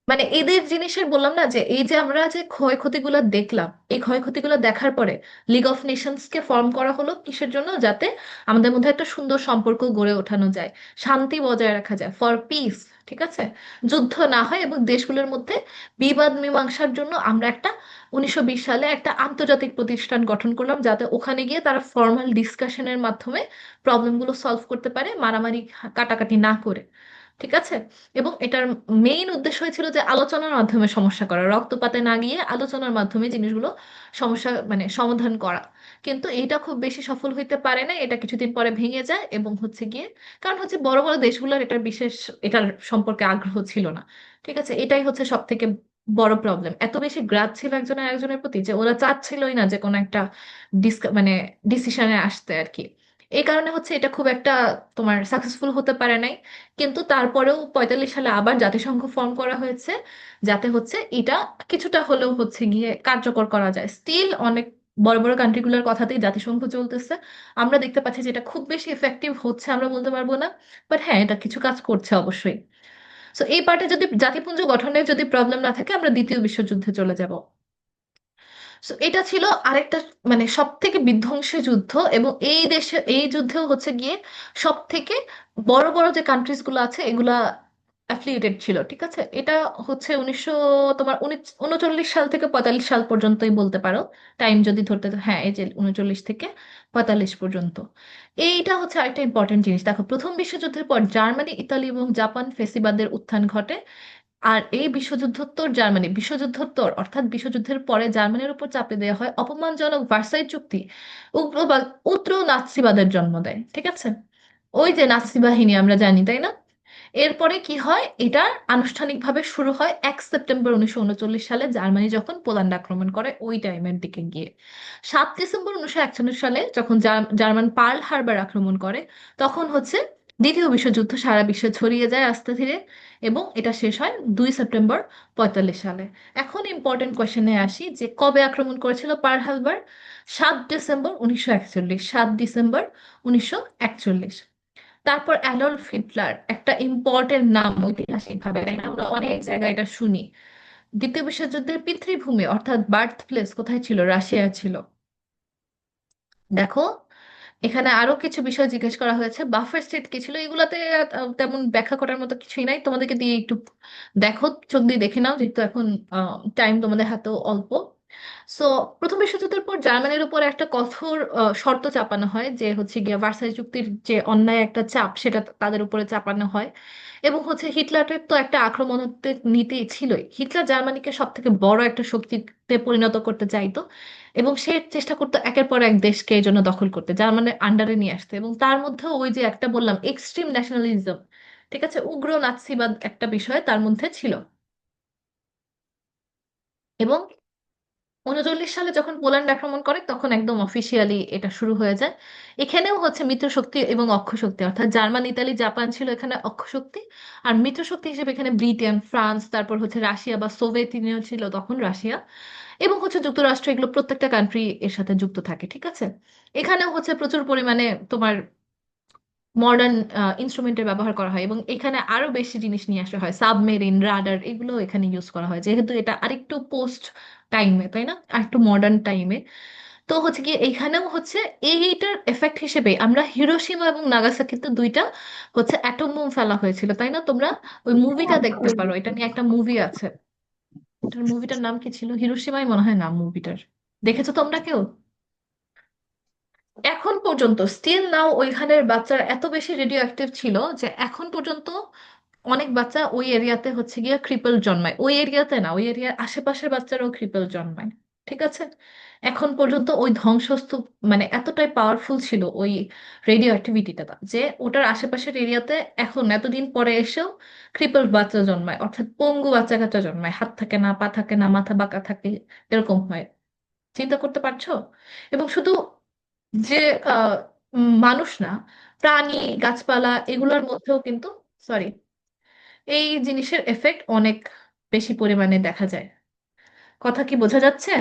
মানে এদের জিনিসের বললাম না যে এই যে আমরা যে ক্ষয়ক্ষতিগুলো দেখলাম, এই ক্ষয়ক্ষতিগুলো দেখার পরে league of Nations K form করা হলো কিসের জন্য? যাতে আমাদের মধ্যে একটা সুন্দর সম্পর্ক গড়ে ওঠানো যায়, শান্তি বজায় রাখা যায়, ফর পিস, ঠিক আছে, যুদ্ধ না হয়, এবং দেশগুলোর মধ্যে বিবাদ মীমাংসার জন্য আমরা একটা 1920 সালে একটা আন্তর্জাতিক প্রতিষ্ঠান গঠন করলাম, যাতে ওখানে গিয়ে তারা ফর্মাল ডিসকাশনের মাধ্যমে প্রবলেমগুলো সলভ করতে পারে, মারামারি কাটাকাটি না করে, ঠিক আছে। এবং এটার মেইন উদ্দেশ্য হয়েছিল যে আলোচনার মাধ্যমে সমস্যা করা, রক্তপাতে না গিয়ে আলোচনার মাধ্যমে জিনিসগুলো সমস্যা মানে সমাধান করা। কিন্তু এটা খুব বেশি সফল হইতে পারে না, এটা কিছুদিন পরে ভেঙে যায়, এবং হচ্ছে গিয়ে কারণ হচ্ছে বড় বড় দেশগুলোর এটার বিশেষ এটার সম্পর্কে আগ্রহ ছিল না, ঠিক আছে। এটাই হচ্ছে সব থেকে বড় প্রবলেম। এত বেশি গ্রাজ ছিল একজনের একজনের প্রতি যে ওরা চাচ্ছিলই না যে কোনো একটা মানে ডিসিশনে আসতে আর কি। এই কারণে হচ্ছে এটা খুব একটা তোমার সাকসেসফুল হতে পারে নাই। কিন্তু তারপরেও 45 সালে আবার জাতিসংঘ ফর্ম করা হয়েছে, যাতে হচ্ছে এটা কিছুটা হলেও হচ্ছে গিয়ে কার্যকর করা যায়। স্টিল অনেক বড় বড় কান্ট্রিগুলোর কথাতেই জাতিসংঘ চলতেছে। আমরা দেখতে পাচ্ছি যে এটা খুব বেশি এফেক্টিভ হচ্ছে আমরা বলতে পারবো না, বাট হ্যাঁ এটা কিছু কাজ করছে অবশ্যই। সো এই পার্টে যদি জাতিপুঞ্জ গঠনের যদি প্রবলেম না থাকে আমরা দ্বিতীয় বিশ্বযুদ্ধে চলে যাব। সো এটা ছিল আরেকটা মানে সব থেকে বিধ্বংসী যুদ্ধ, এবং এই দেশে এই যুদ্ধেও হচ্ছে গিয়ে সব থেকে বড় বড় যে কান্ট্রিজ গুলো আছে এগুলা অ্যাফিলিয়েটেড ছিল, ঠিক আছে। এটা হচ্ছে তোমার 39 সাল থেকে 45 সাল পর্যন্তই বলতে পারো, টাইম যদি ধরতে হ্যাঁ এই যে 39 থেকে 45 পর্যন্ত। এইটা হচ্ছে আরেকটা ইম্পর্টেন্ট জিনিস। দেখো প্রথম বিশ্বযুদ্ধের পর জার্মানি, ইতালি এবং জাপান ফেসিবাদের উত্থান ঘটে। আর এই বিশ্বযুদ্ধোত্তর জার্মানি, বিশ্বযুদ্ধোত্তর অর্থাৎ বিশ্বযুদ্ধের পরে জার্মানির উপর চাপিয়ে দেওয়া হয় অপমানজনক ভার্সাই চুক্তি, উগ্রবাদ উগ্র নাৎসিবাদের জন্ম দেয়, ঠিক আছে। ওই যে নাৎসি বাহিনী আমরা জানি, তাই না। এরপরে কি হয়, এটা আনুষ্ঠানিকভাবে শুরু হয় 1 সেপ্টেম্বর 1939 সালে, জার্মানি যখন পোল্যান্ড আক্রমণ করে ওই টাইমের দিকে গিয়ে। 7 ডিসেম্বর 1941 সালে যখন জার্মান পার্ল হারবার আক্রমণ করে, তখন হচ্ছে দ্বিতীয় বিশ্বযুদ্ধ সারা বিশ্বে ছড়িয়ে যায় আস্তে ধীরে, এবং এটা শেষ হয় 2 সেপ্টেম্বর 1945 সালে। এখন ইম্পর্টেন্ট কোয়েশ্চেনে আসি যে কবে আক্রমণ করেছিল পার্ল হারবার। 7 December 1941, 7 December 1941। তারপর অ্যাডলফ হিটলার, একটা ইম্পর্টেন্ট নাম ঐতিহাসিক ভাবে, তাই না? আমরা অনেক জায়গায় এটা শুনি। দ্বিতীয় বিশ্বযুদ্ধের পিতৃভূমি অর্থাৎ বার্থ প্লেস কোথায় ছিল? রাশিয়া ছিল। দেখো এখানে আরো কিছু বিষয় জিজ্ঞেস করা হয়েছে, বাফার স্টেট কি ছিল, এগুলাতে তেমন ব্যাখ্যা করার মতো কিছুই নাই, তোমাদেরকে দিয়ে একটু দেখো, চোখ দিয়ে দেখে নাও, যেহেতু এখন টাইম তোমাদের হাতেও অল্প। সো প্রথম বিশ্বযুদ্ধের পর জার্মানির উপর একটা কঠোর শর্ত চাপানো হয়, যে হচ্ছে গিয়ে ভার্সাই চুক্তির যে অন্যায় একটা চাপ সেটা তাদের উপরে চাপানো হয়। এবং হচ্ছে হিটলারের তো একটা আক্রমণাত্মক নীতি ছিলই, হিটলার জার্মানিকে সব থেকে বড় একটা শক্তিতে পরিণত করতে চাইতো, এবং সে চেষ্টা করতো একের পর এক দেশকে এই জন্য দখল করতে, জার্মানির আন্ডারে নিয়ে আসতে। এবং তার মধ্যে ওই যে একটা বললাম এক্সট্রিম ন্যাশনালিজম, ঠিক আছে, উগ্র নাৎসিবাদ একটা বিষয় তার মধ্যে ছিল। এবং 39 সালে যখন পোল্যান্ড আক্রমণ করে তখন একদম অফিসিয়ালি এটা শুরু হয়ে যায়। এখানেও হচ্ছে মিত্রশক্তি এবং অক্ষশক্তি, অর্থাৎ জার্মান, ইতালি, জাপান ছিল এখানে অক্ষশক্তি, আর মিত্রশক্তি হিসেবে এখানে ব্রিটেন, ফ্রান্স, তারপর হচ্ছে রাশিয়া বা সোভিয়েত ইউনিয়ন ছিল তখন, রাশিয়া, এবং হচ্ছে যুক্তরাষ্ট্র, এগুলো প্রত্যেকটা কান্ট্রি এর সাথে যুক্ত থাকে, ঠিক আছে। এখানেও হচ্ছে প্রচুর পরিমাণে তোমার মডার্ন ইনস্ট্রুমেন্টের ব্যবহার করা হয়, এবং এখানে আরো বেশি জিনিস নিয়ে আসা হয়, সাবমেরিন, রাডার, এগুলো এখানে ইউজ করা হয়, যেহেতু এটা আরেকটু পোস্ট টাইমে, তাই না, আরেকটু মডার্ন টাইমে। তো হচ্ছে কি এইখানেও হচ্ছে এইটার এফেক্ট হিসেবে আমরা হিরোশিমা এবং নাগাসাকিতে দুইটা হচ্ছে অ্যাটম বোম ফেলা হয়েছিল, তাই না। তোমরা ওই মুভিটা দেখতে পারো, এটা নিয়ে একটা মুভি আছে। এটার মুভিটার নাম কি ছিল, হিরোশিমাই মনে হয় নাম মুভিটার। দেখেছো তোমরা কেউ? এখন পর্যন্ত স্টিল নাও ওইখানের বাচ্চারা এত বেশি রেডিও অ্যাক্টিভ ছিল যে এখন পর্যন্ত অনেক বাচ্চা ওই এরিয়াতে হচ্ছে গিয়ে ক্রিপল জন্মায়, ওই এরিয়াতে না, ওই এরিয়ার আশেপাশের বাচ্চারাও ক্রিপল জন্মায়, ঠিক আছে। এখন পর্যন্ত ওই ধ্বংসস্তূপ মানে এতটাই পাওয়ারফুল ছিল ওই রেডিও অ্যাক্টিভিটিটা, যে ওটার আশেপাশের এরিয়াতে এখন এতদিন পরে এসেও ক্রিপল বাচ্চা জন্মায়, অর্থাৎ পঙ্গু বাচ্চা কাচ্চা জন্মায়, হাত থাকে না, পা থাকে না, মাথা বাঁকা থাকে, এরকম হয়। চিন্তা করতে পারছো? এবং শুধু যে আহ মানুষ না, প্রাণী, গাছপালা এগুলোর মধ্যেও কিন্তু, সরি, এই জিনিসের এফেক্ট অনেক বেশি পরিমাণে দেখা যায়। কথা কি বোঝা যাচ্ছে?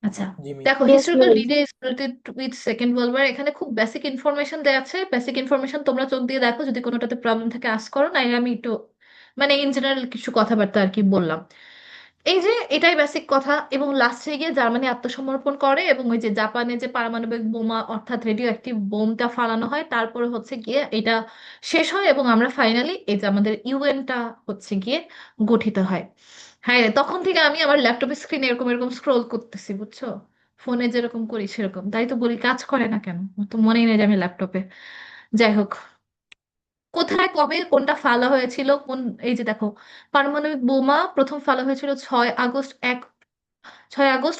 আচ্ছা, জি মিস। দেখো ইয়েস হিস্টোরিক্যাল ম্যাম। রিডে is related with second world war, এখানে খুব বেসিক ইনফরমেশন দেওয়া আছে, বেসিক ইনফরমেশন তোমরা চোখ দিয়ে দেখো, যদি কোনোটাতে প্রবলেম থাকে আস্ক করো, না আমি একটু মানে ইন জেনারেল কিছু কথাবার্তা আর কি বললাম। এই যে এটাই বেসিক কথা, এবং লাস্টে গিয়ে জার্মানি আত্মসমর্পণ করে, এবং ওই যে জাপানে যে পারমাণবিক বোমা অর্থাৎ রেডিও অ্যাক্টিভ বোমটা ফালানো হয়, তারপরে হচ্ছে গিয়ে এটা শেষ হয়, এবং আমরা ফাইনালি এই যে আমাদের ইউএনটা হচ্ছে গিয়ে গঠিত হয়। হ্যাঁ রে, তখন থেকে আমি আমার ল্যাপটপের স্ক্রিনে এরকম এরকম স্ক্রোল করতেছি, বুঝছো, ফোনে যেরকম করি সেরকম, তাই তো বলি কাজ করে না কেন, আমার তো মনেই নেই যে আমি ল্যাপটপে। যাই হোক, কোথায় কবে কোনটা ফালা হয়েছিল কোন, এই যে দেখো, পারমাণবিক বোমা প্রথম ফালা হয়েছিল 6 আগস্ট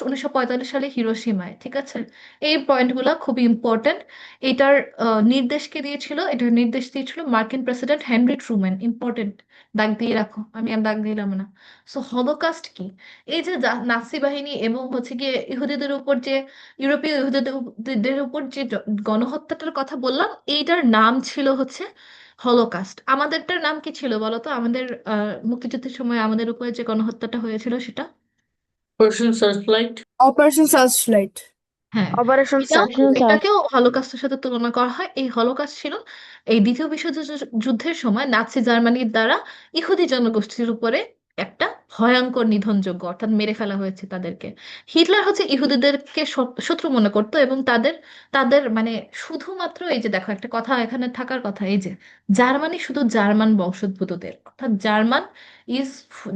1945 সালে হিরোশিমায়, ঠিক আছে। এই পয়েন্টগুলো খুবই ইম্পর্টেন্ট। এটার নির্দেশকে দিয়েছিল, এটার নির্দেশ দিয়েছিল মার্কিন প্রেসিডেন্ট হেনরি ট্রুম্যান, ইম্পর্টেন্ট, দাগ দিয়ে রাখো, আমি আর দাগ দিলাম না। সো হলোকাস্ট কি? এই যে নাৎসি বাহিনী এবং হচ্ছে গিয়ে ইহুদিদের উপর যে, ইউরোপীয় ইহুদিদের উপর যে গণহত্যাটার কথা বললাম, এইটার নাম ছিল হচ্ছে হলোকাস্ট। আমাদেরটার নাম কি ছিল বলো তো, আমাদের মুক্তিযুদ্ধের সময় আমাদের উপরে যে গণহত্যাটা হয়েছিল সেটা? Operation Searchlight. Operation searchlight. হ্যাঁ, অপারেশন এটাও Operation Search. এটাকেও হলোকাস্টের সাথে তুলনা করা হয়। এই হলোকাস্ট ছিল এই দ্বিতীয় বিশ্বযুদ্ধের সময় নাৎসি জার্মানির দ্বারা ইহুদি জনগোষ্ঠীর উপরে একটা ভয়ঙ্কর নিধনযোগ্য, অর্থাৎ মেরে ফেলা হয়েছে তাদেরকে। হিটলার হচ্ছে ইহুদিদেরকে শত্রু মনে করতো এবং তাদের তাদের মানে শুধুমাত্র এই যে দেখো একটা কথা এখানে থাকার কথা, এই যে জার্মানি শুধু জার্মান বংশোদ্ভূতদের, অর্থাৎ German is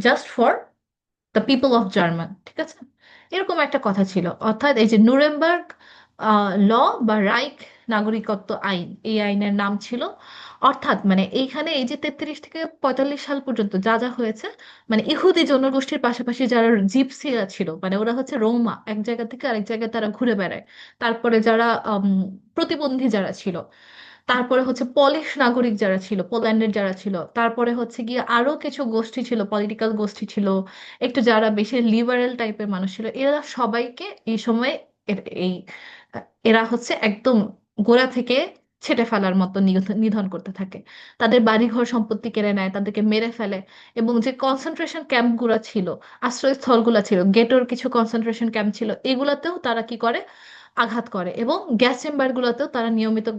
just for the people of German, ঠিক আছে, এরকম একটা কথা ছিল। অর্থাৎ এই যে নুরেমবার্গ ল বা রাইখ নাগরিকত্ব আইন, এই আইনের নাম ছিল, অর্থাৎ মানে এইখানে এই যে 33 থেকে 45 সাল পর্যন্ত যা যা হয়েছে, মানে ইহুদি জনগোষ্ঠীর পাশাপাশি যারা জিপসিরা ছিল, মানে ওরা হচ্ছে রোমা, এক জায়গা থেকে আরেক জায়গায় তারা ঘুরে বেড়ায়, তারপরে যারা প্রতিবন্ধী যারা ছিল, তারপরে হচ্ছে পলিশ নাগরিক যারা ছিল, পোল্যান্ডের যারা ছিল, তারপরে হচ্ছে গিয়ে আরো কিছু গোষ্ঠী ছিল, পলিটিক্যাল গোষ্ঠী ছিল, একটু যারা বেশি লিবারেল টাইপের মানুষ ছিল, এরা সবাইকে এই সময় এই এরা হচ্ছে একদম গোড়া থেকে ছেঁটে ফেলার মতো নিধন করতে থাকে। তাদের বাড়িঘর সম্পত্তি কেড়ে নেয়, তাদেরকে মেরে ফেলে। এবং যে কনসেন্ট্রেশন ক্যাম্পগুলো ছিল, আশ্রয়স্থলগুলো ছিল, গেটোর কিছু কনসেন্ট্রেশন ক্যাম্প ছিল, এগুলাতেও তারা কি করে, আঘাত করে। এবং গ্যাস চেম্বার গুলোতেও তারা নিয়মিত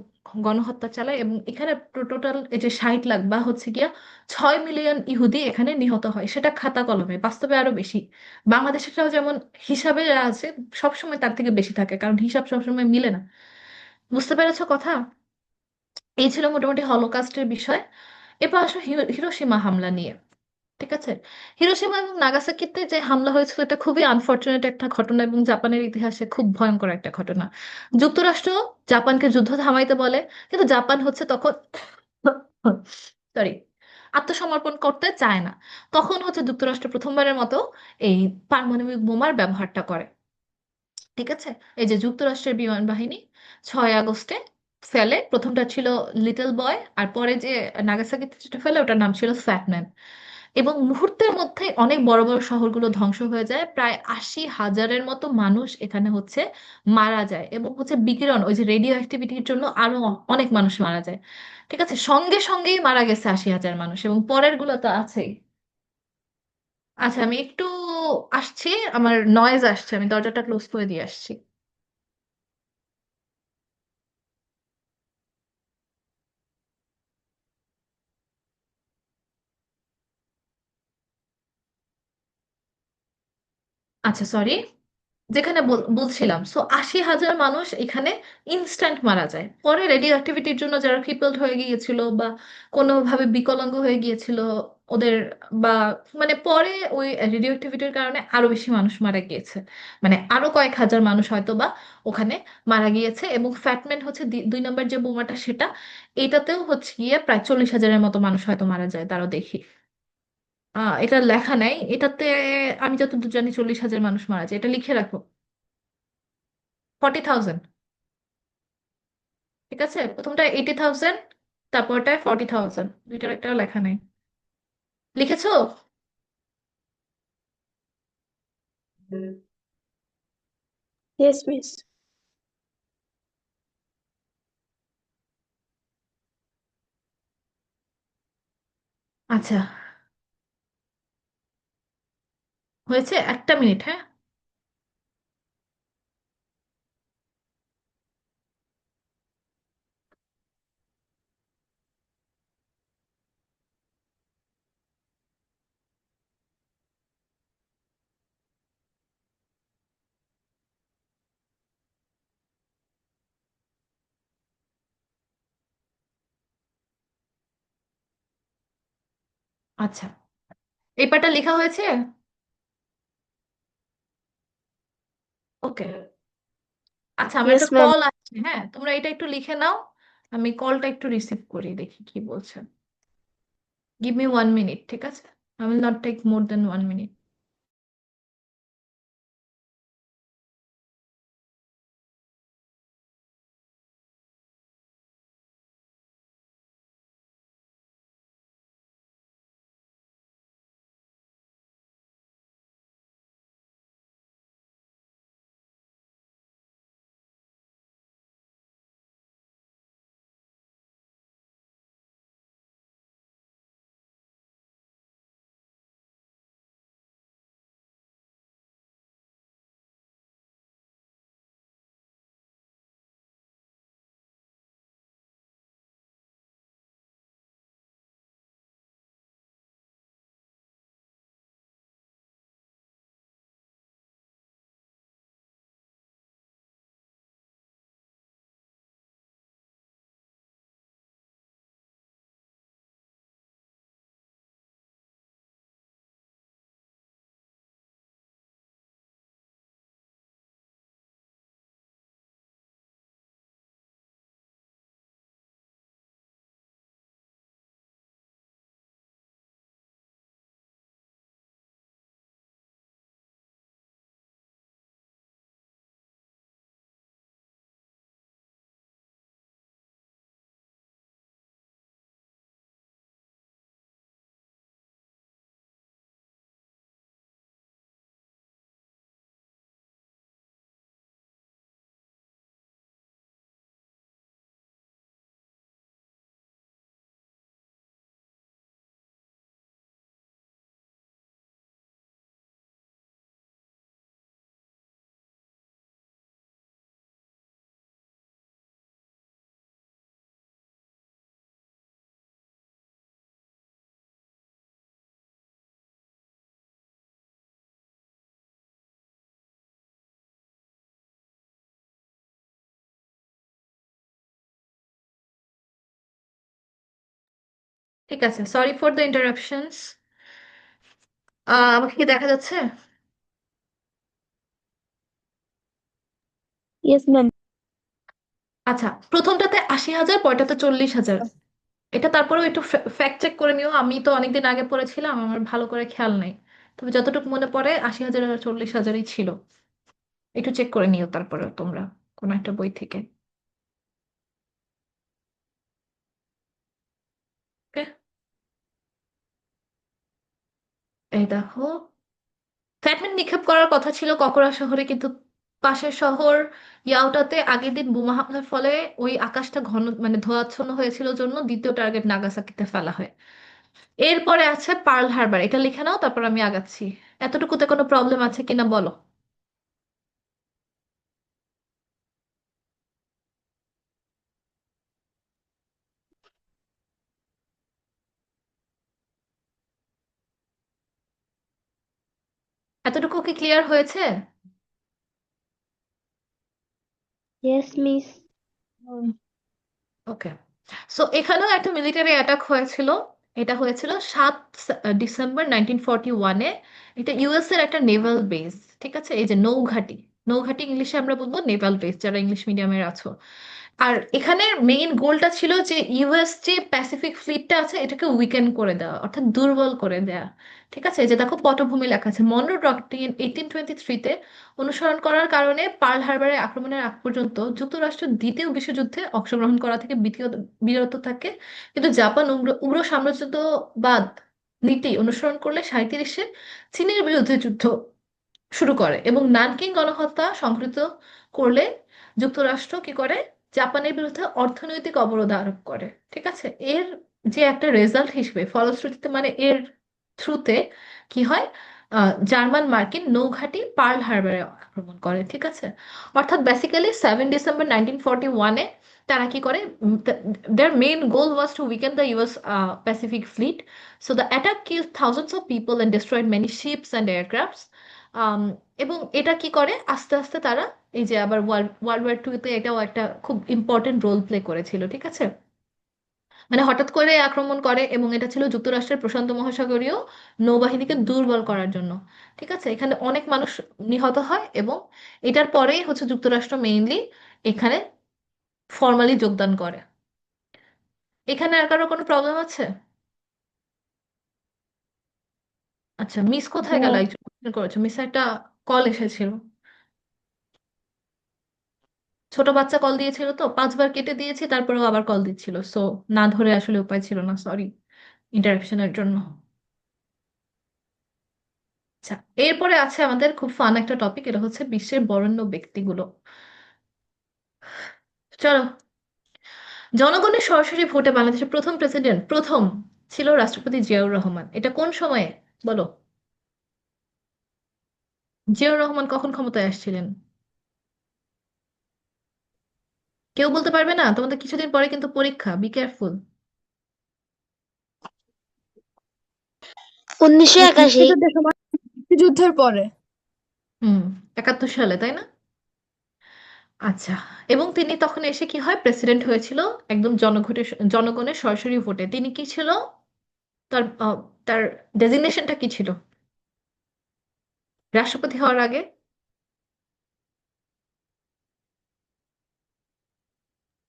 গণহত্যা চালায়। এবং এখানে টোটাল এই যে 60 লাখ বা হচ্ছে গিয়া 6 মিলিয়ন ইহুদি এখানে নিহত হয়, সেটা খাতা কলমে, বাস্তবে আরো বেশি। বাংলাদেশেরটাও যেমন হিসাবে আছে, সবসময় তার থেকে বেশি থাকে, কারণ হিসাব সবসময় মিলে না। বুঝতে পেরেছো কথা? এই ছিল মোটামুটি হলোকাস্টের বিষয়। এরপর আসো হিরোশিমা হামলা নিয়ে। ঠিক আছে, হিরোশিমা এবং নাগাসাকিতে যে হামলা হয়েছিল এটা খুবই আনফরচুনেট একটা ঘটনা এবং জাপানের ইতিহাসে খুব ভয়ঙ্কর একটা ঘটনা। যুক্তরাষ্ট্র জাপানকে যুদ্ধ থামাইতে বলে, কিন্তু জাপান হচ্ছে তখন সরি আত্মসমর্পণ করতে চায় না। তখন হচ্ছে যুক্তরাষ্ট্র প্রথমবারের মতো এই পারমাণবিক বোমার ব্যবহারটা করে। ঠিক আছে, এই যে যুক্তরাষ্ট্রের বিমান বাহিনী 6 আগস্টে ফেলে, প্রথমটা ছিল লিটল বয়, আর পরে যে নাগাসাকিতে যেটা ফেলে ওটার নাম ছিল ফ্যাটম্যান। এবং মুহূর্তের মধ্যে অনেক বড় বড় শহরগুলো ধ্বংস হয়ে যায়, প্রায় 80,000-এর মতো মানুষ এখানে হচ্ছে মারা যায়। এবং হচ্ছে বিকিরণ, ওই যে রেডিও অ্যাক্টিভিটির জন্য আরো অনেক মানুষ মারা যায়। ঠিক আছে, সঙ্গে সঙ্গেই মারা গেছে 80,000 মানুষ, এবং পরের গুলো তো আছেই। আচ্ছা, আমি একটু আসছি, আমার নয়েজ আসছে, আমি দরজাটা ক্লোজ করে দিয়ে আসছি। আচ্ছা, সরি, যেখানে বলছিলাম, সো 80,000 মানুষ এখানে ইনস্ট্যান্ট মারা যায়। পরে রেডিও অ্যাক্টিভিটির জন্য যারা ক্রিপলড হয়ে গিয়েছিল বা কোনোভাবে বিকলাঙ্গ হয়ে গিয়েছিল ওদের, বা মানে পরে ওই রেডিও অ্যাক্টিভিটির কারণে আরো বেশি মানুষ মারা গিয়েছে, মানে আরো কয়েক হাজার মানুষ হয়তো বা ওখানে মারা গিয়েছে। এবং ফ্যাটম্যান হচ্ছে 2 নম্বর যে বোমাটা, সেটা এটাতেও হচ্ছে গিয়ে প্রায় 40,000-এর মতো মানুষ হয়তো মারা যায়, তারও দেখি এটা লেখা নাই এটাতে। আমি যতদূর জানি 40,000 মানুষ মারা যায়, এটা লিখে রাখো। 40,000, ঠিক আছে, প্রথমটা 80,000, তারপরটা 40,000, দুইটার একটা লেখা নেই। লিখেছো? Yes miss. আচ্ছা, হয়েছে, 1 মিনিট, হ্যাঁ। আচ্ছা, এই পার্টটা লেখা হয়েছে। ওকে, আচ্ছা, আমার ইয়েস একটা ম্যাম। কল আসছে, হ্যাঁ, তোমরা এটা একটু লিখে নাও, আমি কলটা একটু রিসিভ করি, দেখি কি বলছেন। গিভ মি 1 মিনিট, ঠিক আছে, I will not take more than 1 মিনিট। ঠিক আছে, সরি ফর দ্য ইন্টারাপশনস। আমাকে কি দেখা যাচ্ছে? Yes, ma'am. আচ্ছা, প্রথমটাতে 80,000, পরেরটাতে 40,000। এটা তারপরেও একটু ফ্যাক্ট চেক করে নিও, আমি তো অনেকদিন আগে পড়েছিলাম, আমার ভালো করে খেয়াল নাই। তবে যতটুকু মনে পড়ে 80,000 আর 40,000ই ছিল। একটু চেক করে নিও তারপরে তোমরা কোনো একটা বই থেকে। ওকে, এই দেখো, ফ্যাটম্যান নিক্ষেপ করার কথা ছিল ককরা শহরে, কিন্তু পাশের শহর ইয়াওটাতে আগের দিন বোমা হামলার ফলে ওই আকাশটা ঘন মানে ধোঁয়াচ্ছন্ন হয়েছিল জন্য দ্বিতীয় টার্গেট নাগাসাকিতে ফেলা হয়। এরপরে আছে পার্ল হারবার, এটা লিখে নাও, তারপর আমি আগাচ্ছি। এতটুকুতে কোনো প্রবলেম আছে কিনা বলো। এতটুকু কি ক্লিয়ার হয়েছে? Yes, miss. ওকে, সো এখানেও একটা মিলিটারি অ্যাটাক হয়েছিল। এটা হয়েছিল 7 ডিসেম্বর 1941-এ। এটা ইউএস এর একটা নেভাল বেস, ঠিক আছে, এই যে নৌঘাঁটি। নৌঘাঁটি ইংলিশে আমরা বলবো নেভাল বেস, যারা ইংলিশ মিডিয়ামের আছো। আর এখানে মেইন গোলটা ছিল যে ইউএস যে প্যাসিফিক ফ্লিটটা আছে এটাকে উইকেন্ড করে দেওয়া, অর্থাৎ দুর্বল করে দেওয়া। ঠিক আছে, এই যে দেখো পটভূমি লেখা আছে, মনরো ডক্ট্রিন 1823-তে অনুসরণ করার কারণে পার্ল হারবারে আক্রমণের আগ পর্যন্ত যুক্তরাষ্ট্র দ্বিতীয় বিশ্বযুদ্ধে অংশগ্রহণ করা থেকে বিরত থাকে, কিন্তু জাপান উগ্র উগ্র সাম্রাজ্যবাদ নীতি অনুসরণ করলে 37-এ চীনের বিরুদ্ধে যুদ্ধ শুরু করে এবং নানকিং গণহত্যা সংঘটিত করলে যুক্তরাষ্ট্র কি করে, জাপানের বিরুদ্ধে অর্থনৈতিক অবরোধ আরোপ করে। ঠিক আছে, এর যে একটা রেজাল্ট হিসেবে ফলশ্রুতিতে মানে এর থ্রুতে কি হয়, জার্মান মার্কিন নৌঘাঁটি পার্ল হারবারে আক্রমণ করে। ঠিক আছে, অর্থাৎ বেসিক্যালি 7 ডিসেম্বর 1941-এ তারা কি করে, their main goal was to weaken the US Pacific Fleet. So the attack killed thousands of people and destroyed many ships and aircrafts. আম, এবং এটা কি করে, আস্তে আস্তে তারা এই যে আবার ওয়ার্ল্ড ওয়ার 2-তে এটাও একটা খুব ইম্পর্টেন্ট রোল প্লে করেছিল। ঠিক আছে, মানে হঠাৎ করে আক্রমণ করে এবং এটা ছিল যুক্তরাষ্ট্রের প্রশান্ত মহাসাগরীয় নৌবাহিনীকে দুর্বল করার জন্য। ঠিক আছে, এখানে অনেক মানুষ নিহত হয় এবং এটার পরেই হচ্ছে যুক্তরাষ্ট্র মেইনলি এখানে ফর্মালি যোগদান করে। এখানে আর কারো কোনো প্রবলেম আছে? আচ্ছা, মিস কোথায় গেল? No. একজন question করেছো, মিস একটা কল এসেছিল, ছোট বাচ্চা কল দিয়েছিল তো 5বার কেটে দিয়েছি, তারপরেও আবার কল দিচ্ছিল, সো না ধরে আসলে উপায় ছিল না, সরি ইন্টারাপশনের জন্য। আচ্ছা, এরপরে আছে আমাদের খুব ফান একটা টপিক, এটা হচ্ছে বিশ্বের বরেণ্য ব্যক্তিগুলো। চলো, জনগণের সরাসরি ভোটে বাংলাদেশের প্রথম প্রেসিডেন্ট প্রথম ছিল রাষ্ট্রপতি জিয়াউর রহমান। এটা কোন সময়ে বলো? জিয়াউর রহমান কখন ক্ষমতায় আসছিলেন? কেউ বলতে পারবে না? তোমাদের কিছুদিন পরে কিন্তু পরীক্ষা, বি কেয়ারফুল। 1981। মুক্তিযুদ্ধের সময়, মুক্তিযুদ্ধের পরে। হুম, 71 সালে, তাই না? আচ্ছা, এবং তিনি তখন এসে কি হয়, প্রেসিডেন্ট হয়েছিল একদম জনগণের সরাসরি ভোটে। তিনি কি ছিল, তার তার ডেজিগনেশনটা কি ছিল রাষ্ট্রপতি হওয়ার আগে?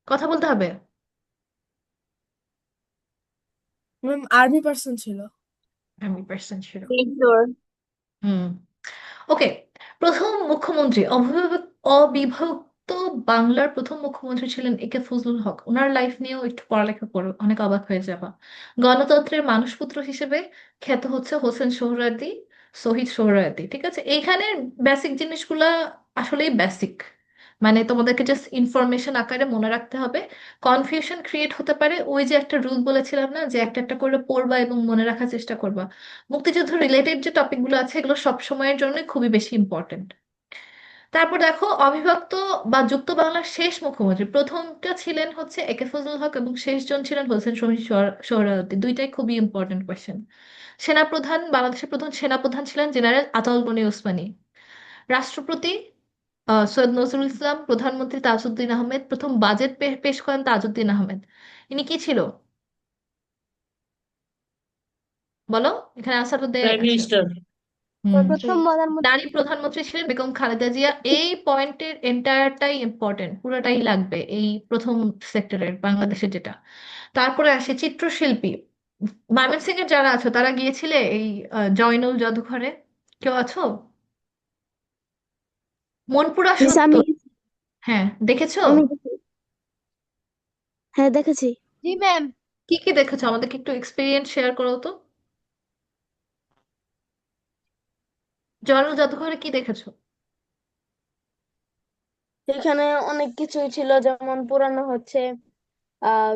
কথা বলতে হবে। ম্যাম আর্মি পার্সন ছিল। আমি পার্সেন্ট ছিল। Major। হুম, ওকে। প্রথম মুখ্যমন্ত্রী, অবিভক্ত বাংলার প্রথম মুখ্যমন্ত্রী ছিলেন এ কে ফজলুল হক। ওনার লাইফ নিয়েও একটু পড়ালেখা করো, অনেক অবাক হয়ে যাবা। গণতন্ত্রের মানুষপুত্র হিসেবে খ্যাত হচ্ছে হোসেন সোহরাওয়ার্দী, শহীদ সোহরাওয়ার্দী। ঠিক আছে, এইখানে বেসিক জিনিসগুলা আসলেই বেসিক, মানে তোমাদেরকে জাস্ট ইনফরমেশন আকারে মনে রাখতে হবে। কনফিউশন ক্রিয়েট হতে পারে, ওই যে একটা রুল বলেছিলাম না যে একটা একটা করে পড়বা এবং মনে রাখার চেষ্টা করবা। মুক্তিযুদ্ধ রিলেটেড যে টপিকগুলো আছে এগুলো সব সময়ের জন্য খুবই বেশি ইম্পর্টেন্ট। তারপর দেখো, অবিভক্ত বা যুক্ত বাংলার শেষ মুখ্যমন্ত্রী প্রথমটা ছিলেন হচ্ছে এ কে ফজলুল হক এবং শেষজন ছিলেন হোসেন শহীদ সোহরাওয়ার্দী। দুইটাই খুবই ইম্পর্টেন্ট কোয়েশ্চেন। সেনাপ্রধান, বাংলাদেশের প্রথম সেনাপ্রধান ছিলেন জেনারেল আতাউল গনি ওসমানী। রাষ্ট্রপতি সৈয়দ নজরুল ইসলাম। প্রধানমন্ত্রী তাজউদ্দিন আহমেদ। প্রথম বাজেট পেশ করেন তাজউদ্দিন আহমেদ। ইনি কি ছিল? বলো, এখানে আনসার তো দেয়া প্রাইম আছে। মিনিস্টার। হুম, প্রথম প্রধানমন্ত্রী। নারী প্রধানমন্ত্রী ছিলেন বেগম খালেদা জিয়া। এই পয়েন্টের এন্টায়ারটাই ইম্পর্টেন্ট, পুরোটাই লাগবে এই প্রথম সেক্টরের বাংলাদেশে যেটা। তারপরে আসে চিত্রশিল্পী। ময়মনসিংহ এর যারা আছো তারা গিয়েছিলে এই জয়নুল জাদুঘরে? কেউ আছো? মনপুরা মিস সত্য, আমি হ্যাঁ দেখেছো? আমি হ্যাঁ দেখেছি। জি ম্যাম। কি কি দেখেছো, আমাদেরকে একটু এক্সপিরিয়েন্স শেয়ার করো তো। জয়নুল জাদুঘরে কি দেখেছো? এখানে অনেক কিছুই ছিল, যেমন পুরানো হচ্ছে আহ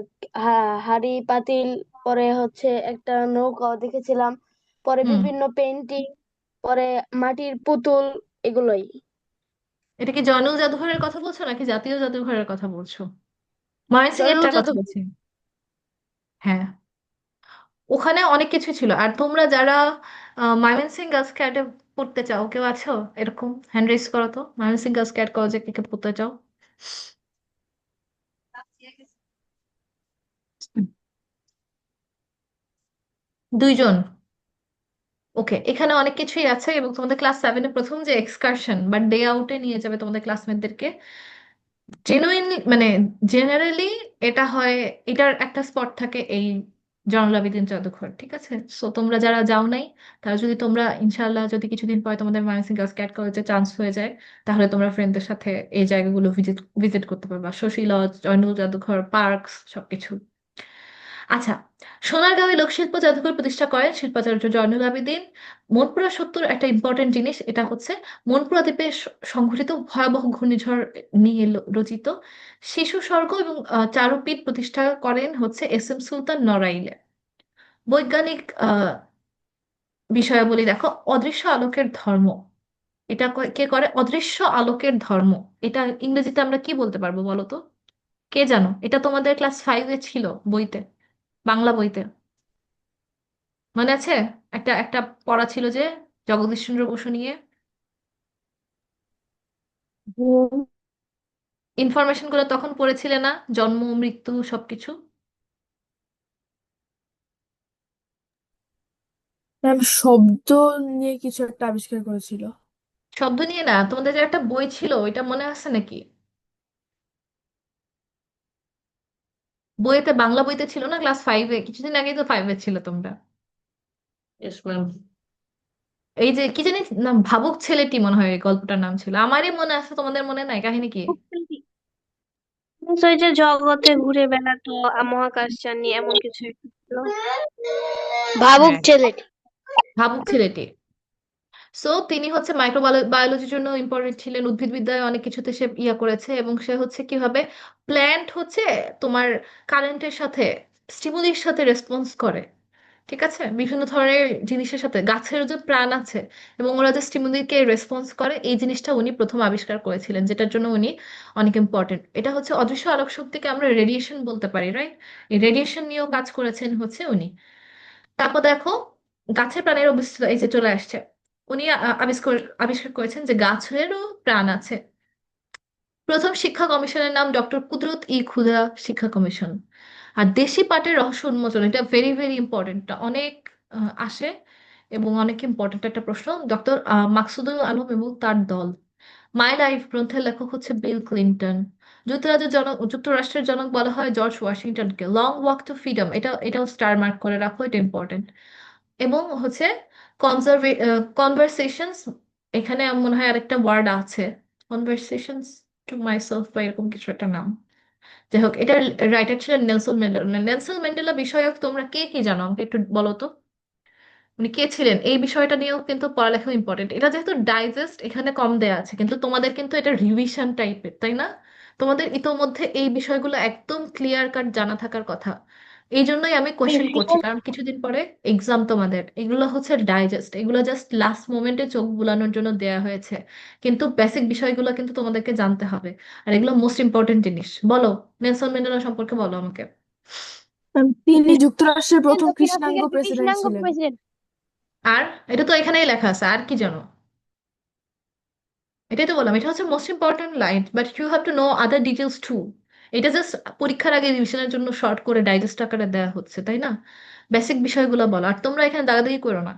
হাড়ি পাতিল, পরে হচ্ছে একটা নৌকাও দেখেছিলাম, পরে হুম, বিভিন্ন পেন্টিং, পরে মাটির পুতুল, এগুলোই। এটা কি জয়নুল জাদুঘরের কথা বলছো নাকি জাতীয় জাদুঘরের কথা বলছো? ময়মনসিংহ জয়নুল এরটার কথা জাদুঘর। বলছি। হ্যাঁ, ওখানে অনেক কিছু ছিল। আর তোমরা যারা ময়মনসিংহ গার্লস ক্যাডে পড়তে চাও, কেউ আছো এরকম? হ্যান্ড রেজ করো তো, ময়মনসিংহ গার্লস ক্যাড কলেজে কে কে পড়তে চাও। দুইজন? ওকে, এখানে অনেক কিছুই আছে। এবং তোমাদের ক্লাস 7-এ প্রথম যে এক্সকারশন বা ডে আউটে নিয়ে যাবে তোমাদের ক্লাসমেটদেরকে, জেনুইনলি মানে জেনারেলি এটা হয়, এটার একটা স্পট থাকে এই জয়নুল আবেদিন জাদুঘর, ঠিক আছে? সো তোমরা যারা যাও নাই, তারা যদি তোমরা ইনশাল্লাহ যদি কিছুদিন পরে তোমাদের ময়মনসিংহ গার্লস ক্যাড কলেজে চান্স হয়ে যায়, তাহলে তোমরা ফ্রেন্ডদের সাথে এই জায়গাগুলো ভিজিট ভিজিট করতে পারবা, শশী লজ, জয়নুল জাদুঘর, পার্কস সবকিছু। আচ্ছা, সোনারগাঁওয়ে লোকশিল্প জাদুঘর প্রতিষ্ঠা করেন শিল্পাচার্য জয়নুল আবেদিন। মনপুরা সত্তর একটা ইম্পর্টেন্ট জিনিস, এটা হচ্ছে মনপুরা দ্বীপে সংঘটিত ভয়াবহ ঘূর্ণিঝড় নিয়ে রচিত শিশু স্বর্গ এবং চারুপীঠ প্রতিষ্ঠা করেন হচ্ছে এস এম সুলতান নড়াইলে। বৈজ্ঞানিক বিষয়াবলী দেখো, অদৃশ্য আলোকের ধর্ম। এটা কে করে? অদৃশ্য আলোকের ধর্ম। এটা ইংরেজিতে আমরা কি বলতে পারবো বলো তো? কে জানো? এটা তোমাদের ক্লাস 5-এ ছিল বইতে, বাংলা বইতে। মনে আছে? একটা একটা পড়া ছিল যে জগদীশচন্দ্র বসু নিয়ে, ইনফরমেশন গুলো তখন পড়েছিলে না, জন্ম মৃত্যু সবকিছু? ম্যাম শব্দ নিয়ে কিছু একটা আবিষ্কার করেছিল। শব্দ নিয়ে না, তোমাদের যে একটা বই ছিল ওইটা মনে আছে নাকি? বইয়েতে, বাংলা বইতে ছিল না ক্লাস 5-এ? কিছুদিন আগেই তো 5-এ ছিল তোমরা। Yes ma'am. এই যে কি জানি নাম, ভাবুক ছেলেটি মনে হয় এই গল্পটার নাম ছিল, আমারই মনে আছে, তোমাদের মনে নাই? কাহিনী কি? ওই যে জগতে ঘুরে বেড়াতো, মহাকাশযানী, এমন কিছু একটা ছিল। ভাবুক হ্যাঁ, ছেলেটি। ভাবুক ছেলেটি। সো তিনি হচ্ছে বায়োলজির জন্য ইম্পর্টেন্ট ছিলেন, উদ্ভিদবিদ্যায় অনেক কিছুতে সে ইয়া করেছে। এবং সে হচ্ছে কিভাবে প্ল্যান্ট হচ্ছে তোমার কারেন্টের সাথে, স্টিমুলির সাথে রেসপন্স করে, ঠিক আছে, বিভিন্ন ধরনের জিনিসের সাথে। গাছের যে প্রাণ আছে এবং ওরা যে স্টিমুলিকে রেসপন্স করে, এই জিনিসটা উনি প্রথম আবিষ্কার করেছিলেন, যেটার জন্য উনি অনেক ইম্পর্টেন্ট। এটা হচ্ছে অদৃশ্য আলোক শক্তিকে আমরা রেডিয়েশন বলতে পারি, রাইট? এই রেডিয়েশন নিয়েও কাজ করেছেন হচ্ছে উনি। তারপর দেখো, গাছের প্রাণের অস্তিত্ব এই যে চলে আসছে। উনি আবিষ্কার আবিষ্কার করেছেন যে গাছেরও প্রাণ আছে। প্রথম শিক্ষা কমিশনের নাম ডক্টর কুদরত ই খুদা শিক্ষা কমিশন। আর দেশি পাটের রহস্য উন্মোচন, এটা ভেরি ভেরি ইম্পর্টেন্ট, অনেক আসে এবং অনেক ইম্পর্টেন্ট একটা প্রশ্ন। ডক্টর মাকসুদুল আলম এবং তার দল। মাই লাইফ গ্রন্থের লেখক হচ্ছে বিল ক্লিন্টন। যুক্তরাষ্ট্রের জনক বলা হয় জর্জ ওয়াশিংটনকে। লং ওয়াক টু ফ্রিডম, এটাও স্টার মার্ক করে রাখো, এটা ইম্পর্টেন্ট। এবং হচ্ছে কনভারসেশনস, এখানে মনে হয় আরেকটা ওয়ার্ড আছে, কনভারসেশনস টু মাইসেলফ বা এরকম কিছু একটা নাম। যাই হোক, এটার রাইটার ছিলেন নেলসন ম্যান্ডেলা। নেলসন ম্যান্ডেলা বিষয়ক তোমরা কে কি জানো আমাকে একটু বলো তো। উনি কে ছিলেন এই বিষয়টা নিয়েও কিন্তু পড়ালেখা ইম্পর্টেন্ট। এটা যেহেতু ডাইজেস্ট এখানে কম দেয়া আছে, কিন্তু তোমাদের কিন্তু এটা রিভিশন টাইপের, তাই না? তোমাদের ইতোমধ্যে এই বিষয়গুলো একদম ক্লিয়ার কাট জানা থাকার কথা। এই জন্যই আমি কোশ্চেন করছি, কারণ কিছুদিন পরে এক্সাম তোমাদের। এগুলো হচ্ছে ডাইজেস্ট, এগুলো জাস্ট লাস্ট মোমেন্টে চোখ বুলানোর জন্য দেয়া হয়েছে, কিন্তু বেসিক বিষয়গুলো কিন্তু তোমাদেরকে জানতে হবে। আর এগুলো মোস্ট ইম্পর্টেন্ট জিনিস। বলো, নেলসন ম্যান্ডেলা সম্পর্কে বলো আমাকে। ম্যাম তিনি যুক্তরাষ্ট্রের প্রথম দক্ষিণ কৃষ্ণাঙ্গ আফ্রিকার প্রেসিডেন্ট কৃষ্ণাঙ্গ ছিলেন। প্রেসিডেন্ট। আর এটা তো এখানেই লেখা আছে, আর কি জানো? এটাই তো বললাম, এটা হচ্ছে most important line, but you have to know other details too. এটা জাস্ট পরীক্ষার আগে রিভিশনের জন্য শর্ট করে ডাইজেস্ট আকারে দেওয়া হচ্ছে, তাই না? বেসিক বিষয়গুলো বলো, আর তোমরা এখানে দাগাদাগি করো না।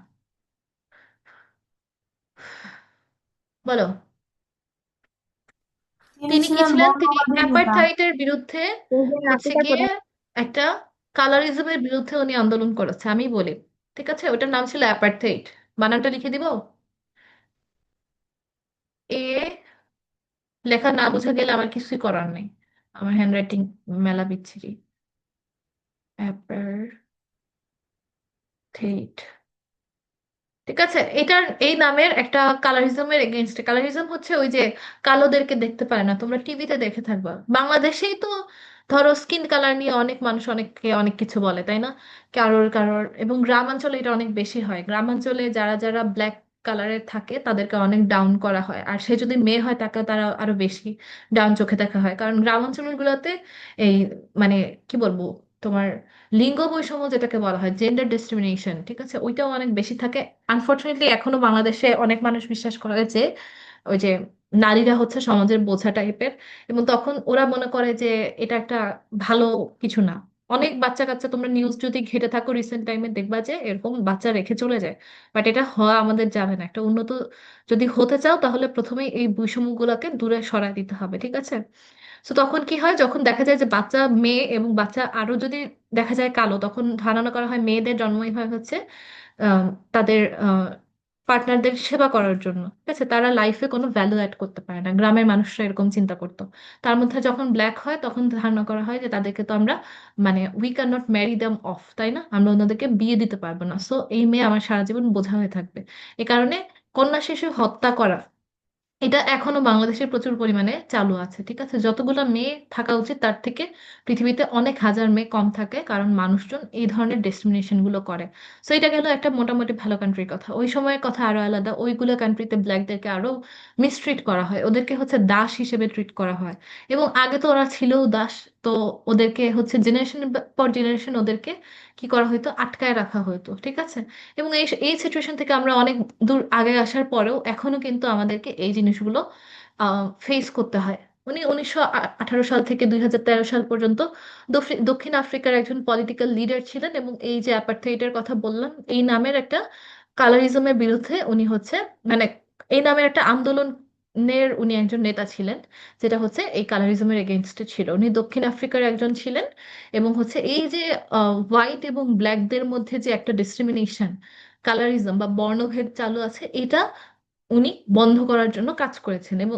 বলো। তিনি তিনি কি ছিলেন ছিলেন? তিনি বর্ণবাদী নেতা। অ্যাপারথাইটের বিরুদ্ধে এই যে হচ্ছে নাটকটা গিয়ে একটা কালারিজমের বিরুদ্ধে উনি আন্দোলন করেছে, আমি বলি। ঠিক আছে, ওটার নাম ছিল অ্যাপারথাইট। বানানটা লিখে দিব। এ লেখা না বোঝা গেলে আমার কিছুই করার নেই, আমার হ্যান্ডরাইটিং মেলা বিচ্ছিরি। অ্যাপারথেইট। ঠিক আছে, এটার এই নামের একটা কালারিজমের এগেনস্টে। কালারিজম হচ্ছে ওই যে কালোদেরকে দেখতে পারে না, তোমরা টিভিতে দেখে থাকবা। বাংলাদেশেই তো ধরো স্কিন কালার নিয়ে অনেক মানুষ অনেককে অনেক কিছু বলে, তাই না? কারোর কারোর, এবং গ্রামাঞ্চলে এটা অনেক বেশি হয়। গ্রামাঞ্চলে যারা যারা ব্ল্যাক কালারের থাকে তাদেরকে অনেক ডাউন করা হয়, আর সে যদি মেয়ে হয় তাকে তারা আরো বেশি ডাউন চোখে দেখা হয়। কারণ গ্রামাঞ্চলগুলোতে এই মানে কি বলবো, তোমার লিঙ্গ বৈষম্য যেটাকে বলা হয়, জেন্ডার ডিসক্রিমিনেশন, ঠিক আছে, ওইটাও অনেক বেশি থাকে। আনফর্চুনেটলি এখনো বাংলাদেশে অনেক মানুষ বিশ্বাস করে যে ওই যে নারীরা হচ্ছে সমাজের বোঝা টাইপের, এবং তখন ওরা মনে করে যে এটা একটা ভালো কিছু না। অনেক বাচ্চা কাচ্চা, তোমরা নিউজ যদি ঘেটে থাকো রিসেন্ট টাইমে, দেখবা যে এরকম বাচ্চা রেখে চলে যায়। বাট এটা হওয়া আমাদের যাবে না। একটা উন্নত যদি হতে চাও তাহলে প্রথমেই এই বৈষম্যগুলোকে দূরে সরায় দিতে হবে, ঠিক আছে? তো তখন কি হয়, যখন দেখা যায় যে বাচ্চা মেয়ে এবং বাচ্চা আরো যদি দেখা যায় কালো, তখন ধারণা করা হয় মেয়েদের জন্মই হয় হচ্ছে আহ, তাদের পার্টনারদের সেবা করার জন্য, ঠিক আছে? তারা লাইফে কোনো ভ্যালু অ্যাড করতে পারে না। গ্রামের মানুষরা এরকম চিন্তা করতো। তার মধ্যে যখন ব্ল্যাক হয় তখন ধারণা করা হয় যে তাদেরকে তো আমরা মানে we can not marry them of, তাই না? আমরা ওনাদেরকে বিয়ে দিতে পারবো না, সো এই মেয়ে আমার সারা জীবন বোঝা হয়ে থাকবে। এ কারণে কন্যা শিশু হত্যা করা এটা এখনো বাংলাদেশে প্রচুর পরিমাণে চালু আছে, ঠিক আছে? যতগুলো মেয়ে থাকা উচিত তার থেকে পৃথিবীতে অনেক হাজার মেয়ে কম থাকে, কারণ মানুষজন এই ধরনের ডিসক্রিমিনেশন গুলো করে। সো এটা গেল একটা মোটামুটি ভালো কান্ট্রির কথা। ওই সময়ের কথা আরো আলাদা, ওইগুলো কান্ট্রিতে ব্ল্যাকদেরকে আরো মিসট্রিট করা হয়, ওদেরকে হচ্ছে দাস হিসেবে ট্রিট করা হয়। এবং আগে তো ওরা ছিল দাস, তো ওদেরকে হচ্ছে জেনারেশন পর জেনারেশন ওদেরকে কি করা হতো, আটকায় রাখা হতো, ঠিক আছে? এবং এই এই সিচুয়েশন থেকে আমরা অনেক দূর আগে আসার পরেও এখনো কিন্তু আমাদেরকে এই জিনিসগুলো ফেস করতে হয়। উনি 1918 সাল থেকে 2013 সাল পর্যন্ত দক্ষিণ আফ্রিকার একজন পলিটিক্যাল লিডার ছিলেন, এবং এই যে অ্যাপার্থাইডের কথা বললাম, এই নামের একটা কালারিজমের বিরুদ্ধে উনি হচ্ছে মানে এই নামের একটা আন্দোলনের উনি একজন নেতা ছিলেন, যেটা হচ্ছে এই কালারিজমের এগেনস্টে ছিল। উনি দক্ষিণ আফ্রিকার একজন ছিলেন, এবং হচ্ছে এই যে হোয়াইট এবং ব্ল্যাকদের মধ্যে যে একটা ডিসক্রিমিনেশন, কালারিজম বা বর্ণভেদ চালু আছে, এটা উনি বন্ধ করার জন্য কাজ করেছেন। এবং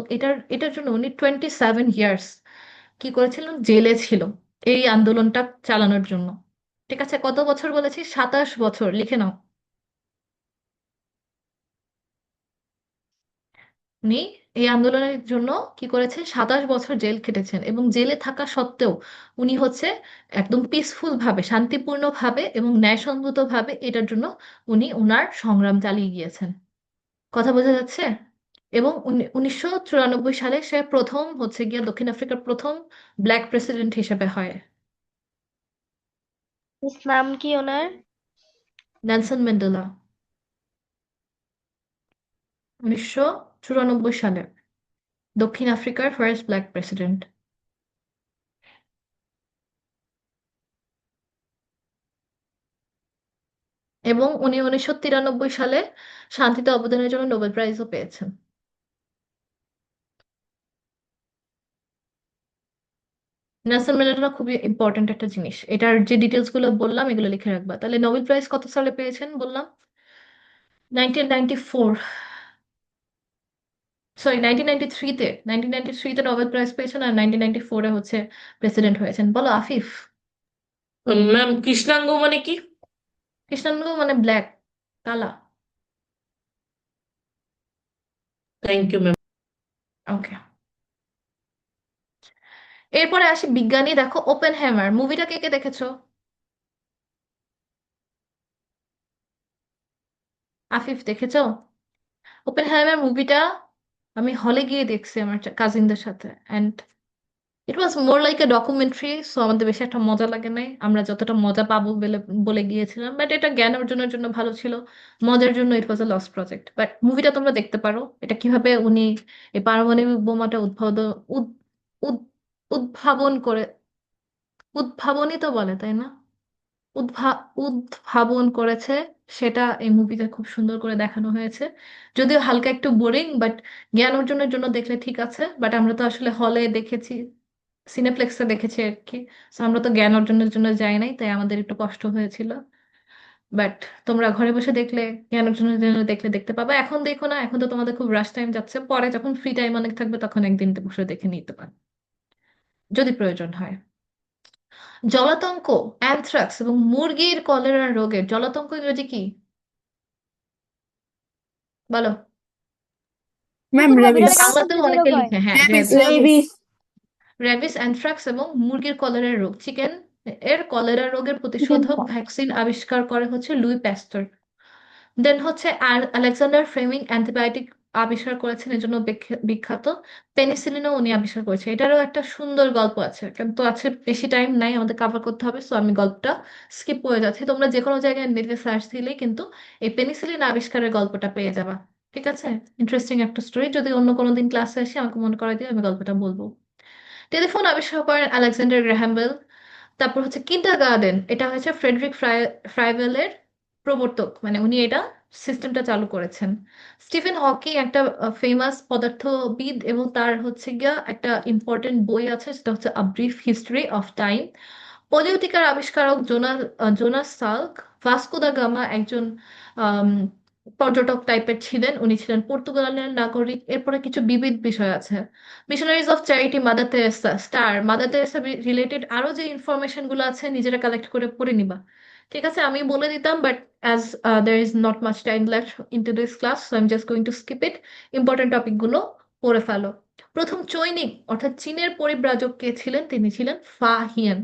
এটার জন্য উনি 27 ইয়ার্স কি করেছিলেন, জেলে ছিল এই আন্দোলনটা চালানোর জন্য। ঠিক আছে, কত বছর বলেছি? 27 বছর, লিখে নাও। উনি এই আন্দোলনের জন্য কি করেছেন, 27 বছর জেল খেটেছেন, এবং জেলে থাকা সত্ত্বেও উনি হচ্ছে একদম পিসফুল ভাবে, শান্তিপূর্ণ ভাবে এবং ন্যায়সঙ্গত ভাবে এটার জন্য উনি ওনার সংগ্রাম চালিয়ে গিয়েছেন। কথা বোঝা যাচ্ছে? এবং 1994 সালে সে প্রথম হচ্ছে গিয়ে দক্ষিণ আফ্রিকার প্রথম ব্ল্যাক প্রেসিডেন্ট হিসেবে হয়। নাম কি ওনার? Nelson Mandela. 1994 সালে দক্ষিণ আফ্রিকার ফার্স্ট ব্ল্যাক প্রেসিডেন্ট। এবং উনি 1993 সালে শান্তিতে অবদানের জন্য নোবেল প্রাইজও পেয়েছেন। নেলসন ম্যান্ডেলা খুবই ইম্পর্ট্যান্ট একটা জিনিস, এটার যে ডিটেলস গুলো বললাম এগুলো লিখে রাখবা। তাহলে নোবেল প্রাইজ কত সালে পেয়েছেন বললাম? 1994, সরি 1993-তে। 1993-তে নোবেল প্রাইজ পেয়েছেন, আর 1994-এ হচ্ছে প্রেসিডেন্ট হয়েছেন। বলো আফিফ। ম্যাম কৃষ্ণাঙ্গ মানে কি? কৃষ্ণাঙ্গ মানে ব্ল্যাক, কালা। Thank you ma'am. ওকে, এরপরে আসি বিজ্ঞানী। দেখো ওপেন হ্যামার মুভিটা কে কে দেখেছো? আফিফ দেখেছো? ওপেন হ্যামার মুভিটা আমি হলে গিয়ে দেখছি আমার কাজিনদের সাথে, and it was more like a documentary. So আমাদের বেশি একটা মজা লাগে নাই, আমরা যতটা মজা পাবো বলে বলে গিয়েছিলাম। বাট এটা জ্ঞান অর্জনের জন্য ভালো ছিল, মজার জন্য ইট ওয়াজ এ লস প্রজেক্ট। বাট মুভিটা তোমরা দেখতে পারো, এটা কিভাবে উনি এই পারমাণবিক বোমাটা উদ্ভাবন উদ- উদ- উদ্ভাবন করে, উদ্ভাবনই তো বলে তাই না? উদ্ভাবন করেছে, সেটা এই মুভিতে খুব সুন্দর করে দেখানো হয়েছে। যদিও হালকা একটু বোরিং, বাট জ্ঞান অর্জনের জন্য দেখলে ঠিক আছে। বাট আমরা তো আসলে হলে দেখেছি, সিনেপ্লেক্সে দেখেছি আর কি। So আমরা তো জ্ঞান অর্জনের জন্য যাই নাই, তাই আমাদের একটু কষ্ট হয়েছিল। বাট তোমরা ঘরে বসে দেখলে, জ্ঞান অর্জনের জন্য দেখলে দেখতে পাবে। এখন দেখো না, এখন তো তোমাদের খুব রাশ টাইম যাচ্ছে, পরে যখন ফ্রি টাইম অনেক থাকবে তখন একদিন বসে দেখে নিতে পারো যদি প্রয়োজন হয়। জলাতঙ্ক, অ্যানথ্রাক্স এবং মুরগির কলেরা রোগের জলাতঙ্ক ইংরেজি কি বলো? ম্যাম কুকুর বা রেবিস। বিড়ালে কামড় বাংলাতেও দিলে যে রোগ অনেকে হয়। লিখে, হ্যাঁ, rabies rabies. Rabies. Rabies, anthrax এবং মুরগির কলেরা রোগ, চিকেন এর কলেরা রোগের চিকেন প্রতিষেধক পক্স। ভ্যাকসিন আবিষ্কার করে হচ্ছে লুই প্যাস্তুর। দেন হচ্ছে আলেকজান্ডার ফ্লেমিং অ্যান্টিবায়োটিক আবিষ্কার করেছেন, এর জন্য বিখ্যাত। পেনিসিলিনও উনি আবিষ্কার করেছেন। এটারও একটা সুন্দর গল্প আছে, কিন্তু আছে বেশি টাইম নাই, আমাদের কভার করতে হবে, সো আমি গল্পটা স্কিপ করে যাচ্ছি। তোমরা যে কোনো জায়গায় নেটে সার্চ দিলেই কিন্তু এই পেনিসিলিন আবিষ্কারের গল্পটা পেয়ে যাবা। ঠিক আছে, ইন্টারেস্টিং একটা স্টোরি। যদি অন্য কোনো দিন ক্লাসে আসি আমাকে মনে করাই দিও, আমি গল্পটা বলবো। টেলিফোন আবিষ্কার করেন আলেকজান্ডার গ্রাহাম বেল। তারপর হচ্ছে কিন্ডার গার্ডেন, এটা হচ্ছে ফ্রেডরিক ফ্রাইবেলের প্রবর্তক, মানে উনি এটা সিস্টেমটা চালু করেছেন। স্টিফেন হকিং একটা ফেমাস পদার্থবিদ, এবং তার হচ্ছে গিয়া একটা ইম্পর্টেন্ট বই আছে, সেটা হচ্ছে a brief history of time. পলিউটিকার আবিষ্কারক Jonas Salk. Vasco da Gama একজন আম, পর্যটক টাইপের ছিলেন, উনি ছিলেন পর্তুগালের নাগরিক। এরপরে কিছু বিবিধ বিষয় আছে। Missionaries of charity, mother Teresa. Star mother Teresa related আরো যে ইনফরমেশন গুলো আছে নিজেরা কালেক্ট করে পড়ে নিবা। ঠিক আছে, আমি বলে দিতাম, but as there is not much time left into this class, so I'm just going to skip it. Important topic গুলো পড়ে ফেলো। প্রথম চৈনিক অর্থাৎ চীনের পরিব্রাজক কে ছিলেন? তিনি ছিলেন ফা হিয়েন।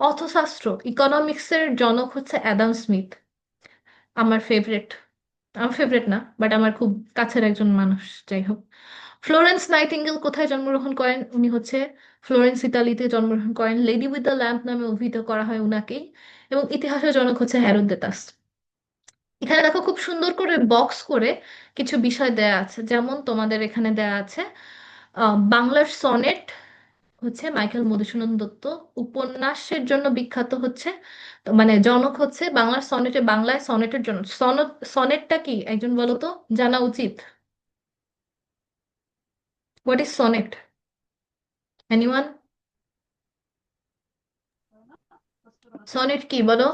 অর্থশাস্ত্র, ইকোনমিক্সের জনক হচ্ছে অ্যাডাম স্মিথ। আমার ফেভারিট, আমার ফেভারিট না, বাট আমার খুব কাছের একজন মানুষ, যাই হোক। ফ্লোরেন্স নাইটিঙ্গেল কোথায় জন্মগ্রহণ করেন? উনি হচ্ছে ফ্লোরেন্স, ইতালিতে জন্মগ্রহণ করেন। লেডি উইথ দ্য ল্যাম্প নামে অভিহিত করা হয় উনাকেই। এবং ইতিহাসের জনক হচ্ছে হেরোদেতাস। এখানে দেখো খুব সুন্দর করে বক্স করে কিছু বিষয় দেয়া আছে, যেমন তোমাদের এখানে দেয়া আছে বাংলার সনেট হচ্ছে মাইকেল মধুসূদন দত্ত। উপন্যাসের জন্য বিখ্যাত হচ্ছে, মানে জনক হচ্ছে বাংলার সনেটে, বাংলায় সনেটের জন্য। সনেটটা কি একজন বলো তো, জানা উচিত। What is sonnet? Anyone? Sonnet কি বলো?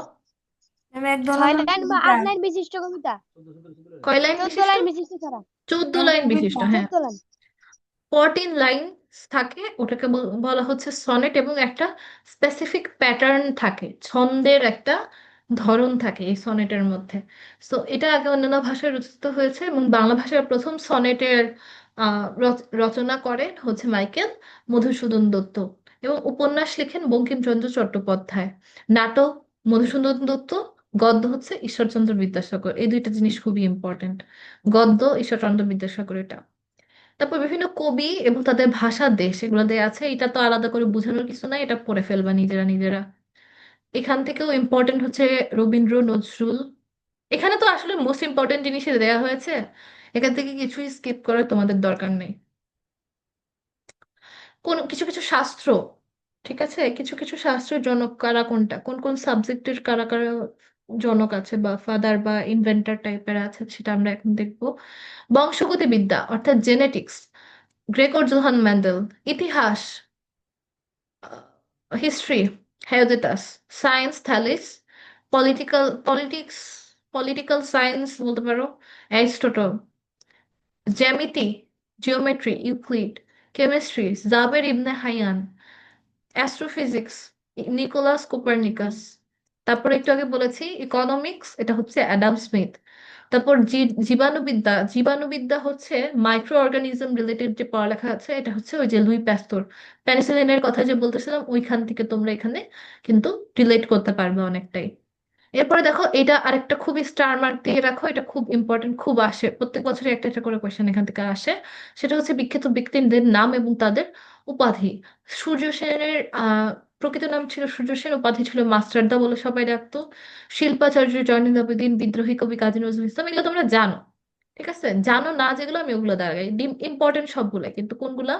ম্যাম এক ছয় ধরনের লাইন বা কবিতা। 8 লাইন বিশিষ্ট কবিতা। কয় লাইন 14 বিশিষ্ট? লাইন বিশিষ্ট ছাড়া। 14 লাইন বিশিষ্ট, কবিতা। হ্যাঁ। 14 লাইন। 14 লাইন থাকে, ওটাকে বলা হচ্ছে সনেট। এবং একটা স্পেসিফিক প্যাটার্ন থাকে, ছন্দের একটা ধরন থাকে এই সনেটের মধ্যে। সো এটা আগে অন্যান্য ভাষায় রচিত হয়েছে, এবং বাংলা ভাষার প্রথম সনেটের রচনা করেন হচ্ছে মাইকেল মধুসূদন দত্ত। এবং উপন্যাস লেখেন বঙ্কিমচন্দ্র চট্টোপাধ্যায়। নাটক মধুসূদন দত্ত। গদ্য হচ্ছে ঈশ্বরচন্দ্র বিদ্যাসাগর। এই দুইটা জিনিস খুবই ইম্পর্টেন্ট, গদ্য ঈশ্বরচন্দ্র বিদ্যাসাগর এটা। তারপর বিভিন্ন কবি এবং তাদের ভাষা, দেশ, এগুলো দেয়া আছে। এটা তো আলাদা করে বোঝানোর কিছু নাই, এটা পড়ে ফেলবা নিজেরা নিজেরা। এখান থেকেও ইম্পর্টেন্ট হচ্ছে রবীন্দ্র, নজরুল। এখানে তো আসলে মোস্ট ইম্পর্টেন্ট জিনিসই দেয়া হয়েছে, এখান থেকে কিছুই স্কিপ করার তোমাদের দরকার নেই। কোন কিছু কিছু শাস্ত্র, ঠিক আছে, কিছু কিছু শাস্ত্রের জনক কারা, কোনটা, কোন কোন সাবজেক্টের কারা কারা জনক আছে বা ফাদার বা ইনভেন্টর টাইপের আছে, সেটা আমরা এখন দেখবো। বংশগতিবিদ্যা অর্থাৎ জেনেটিক্স, গ্রেগর জোহান ম্যান্ডেল। ইতিহাস, history, Herodotus. Science, Thales. Politics, political science বলতে পারো অ্যারিস্টটল। জ্যামিতি, geometry, Euclid. Chemistry, Jabir ibn Hayyan. Astrophysics, Nicolaus Copernicus. তারপর একটু আগে বলেছি ইকোনমিক্স, এটা হচ্ছে অ্যাডাম স্মিথ। তারপর জীবাণুবিদ্যা, জীবাণুবিদ্যা হচ্ছে মাইক্রো অর্গানিজম রিলেটেড যে পড়ালেখা আছে, এটা হচ্ছে ওই যে লুই প্যাস্তুর। পেনিসিলিনের কথা যে বলতেছিলাম, ওইখান থেকে তোমরা এখানে কিন্তু রিলেট করতে পারবে অনেকটাই। এরপরে দেখো, এটা আরেকটা খুবই স্টার মার্ক দিয়ে রাখো, এটা খুব ইম্পর্টেন্ট, খুব আসে প্রত্যেক বছরই একটা একটা করে কোয়েশ্চেন এখান থেকে আসে। সেটা হচ্ছে বিখ্যাত ব্যক্তিদের নাম এবং তাদের উপাধি। সূর্য সেনের প্রকৃত নাম ছিল সূর্য সেন, উপাধি ছিল মাস্টারদা বলে সবাই ডাকতো। শিল্পাচার্য জয়নুল আবেদিন, বিদ্রোহী কবি কাজী নজরুল ইসলাম। এগুলো তোমরা জানো, ঠিক আছে। জানো না যেগুলো, আমি ওগুলো দাঁড়াই, ইম্পর্টেন্ট সবগুলো, কিন্তু কোনগুলা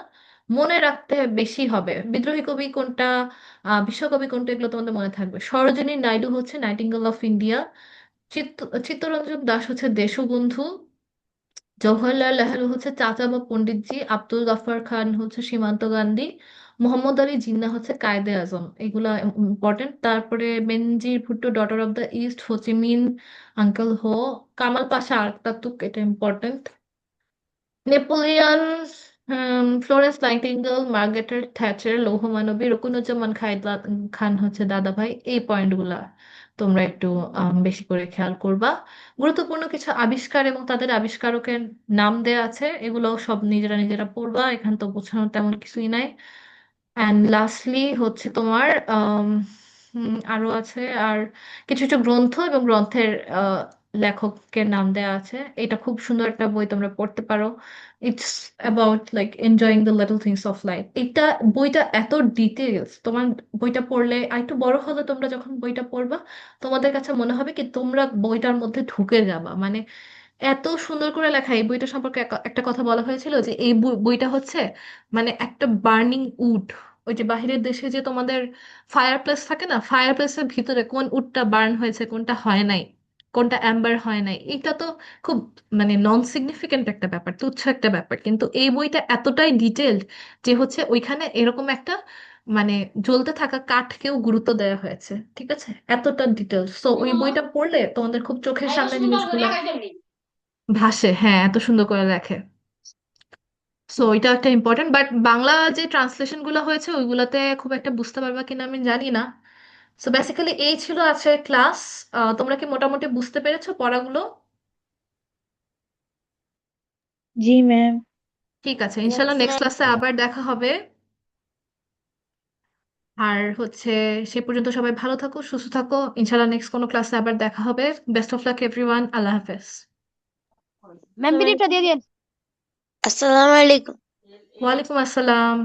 মনে রাখতে বেশি হবে। বিদ্রোহী কবি কোনটা, বিশ্বকবি কোনটা, এগুলো তোমাদের মনে থাকবে। সরোজিনী নাইডু হচ্ছে nightingale of India. Chittaranjan Das হচ্ছে দেশবন্ধু। জওহরলাল নেহেরু হচ্ছে চাচা বা পণ্ডিতজি। আব্দুল গাফফার খান হচ্ছে সীমান্ত গান্ধী। মোহাম্মদ আলী জিন্নাহ হচ্ছে কায়েদে আজম। এগুলা ইম্পর্টেন্ট। তারপরে Benazir Bhutto daughter of the east, Ho Chi Minh uncle Ho. Kemal Pasha আর্কটাতুক, এটা important. Napoleon, Florence Nightingale, Margaret Thatcher, লৌহমানবী, রুকুনুজ্জামান খান হচ্ছে দাদাভাই। এই পয়েন্টগুলা তোমরা একটু বেশি করে খেয়াল করবা। গুরুত্বপূর্ণ কিছু আবিষ্কার এবং তাদের আবিষ্কারকের নাম দেয়া আছে, এগুলো সব নিজেরা নিজেরা পড়বা, এখান তো বোঝানোর তেমন কিছুই নাই। অ্যান্ড লাস্টলি হচ্ছে তোমার আরো আছে আর কিছু কিছু গ্রন্থ এবং গ্রন্থের আহ, লেখকের নাম দেয়া আছে। এটা খুব সুন্দর একটা বই, তোমরা পড়তে পারো। It's about like enjoying the little things of life. এটা বইটা এত ডিটেলস, তোমার বইটা পড়লে আর একটু বড় হলে তোমরা যখন বইটা পড়বা, তোমাদের কাছে মনে হবে কি তোমরা বইটার মধ্যে ঢুকে যাবা। মানে এত সুন্দর করে লেখা। এই বইটা সম্পর্কে একটা কথা বলা হয়েছিল যে এই বইটা হচ্ছে মানে একটা বার্নিং উড। ওই যে বাহিরের দেশে যে তোমাদের ফায়ার প্লেস থাকে না, ফায়ার প্লেসের ভিতরে কোন উডটা বার্ন হয়েছে কোনটা হয় নাই, কোনটা অ্যাম্বার হয় নাই, এটা তো খুব মানে নন সিগনিফিকেন্ট একটা ব্যাপার, তুচ্ছ একটা ব্যাপার, কিন্তু এই বইটা এতটাই ডিটেলড যে হচ্ছে ওইখানে এরকম একটা মানে জ্বলতে থাকা কাঠকেও গুরুত্ব দেওয়া হয়েছে। ঠিক আছে, এতটা ডিটেলস। সো ওই বইটা পড়লে তোমাদের খুব চোখের সামনে জিনিসগুলো ভাসে। হ্যাঁ, এত সুন্দর করে লেখে। সো এটা একটা ইম্পর্টেন্ট, বাট বাংলা যে ট্রান্সলেশন গুলো হয়েছে ওইগুলোতে খুব একটা বুঝতে পারবা কিনা আমি জানি না। সো বেসিক্যালি এই ছিল আজকের ক্লাস। তোমরা কি মোটামুটি বুঝতে পেরেছো পড়াগুলো? জি ম্যাম। ঠিক আছে, Yes, ইনশাল্লাহ নেক্সট ma'am. ক্লাসে আবার দেখা হবে। আর হচ্ছে সে পর্যন্ত সবাই ভালো থাকো, সুস্থ থাকো। ইনশাল্লাহ নেক্সট কোনো ক্লাসে আবার দেখা হবে। Best of luck everyone. আল্লাহ হাফেজ। Assalamu alaikum. ওয়ালাইকুম আসসালাম।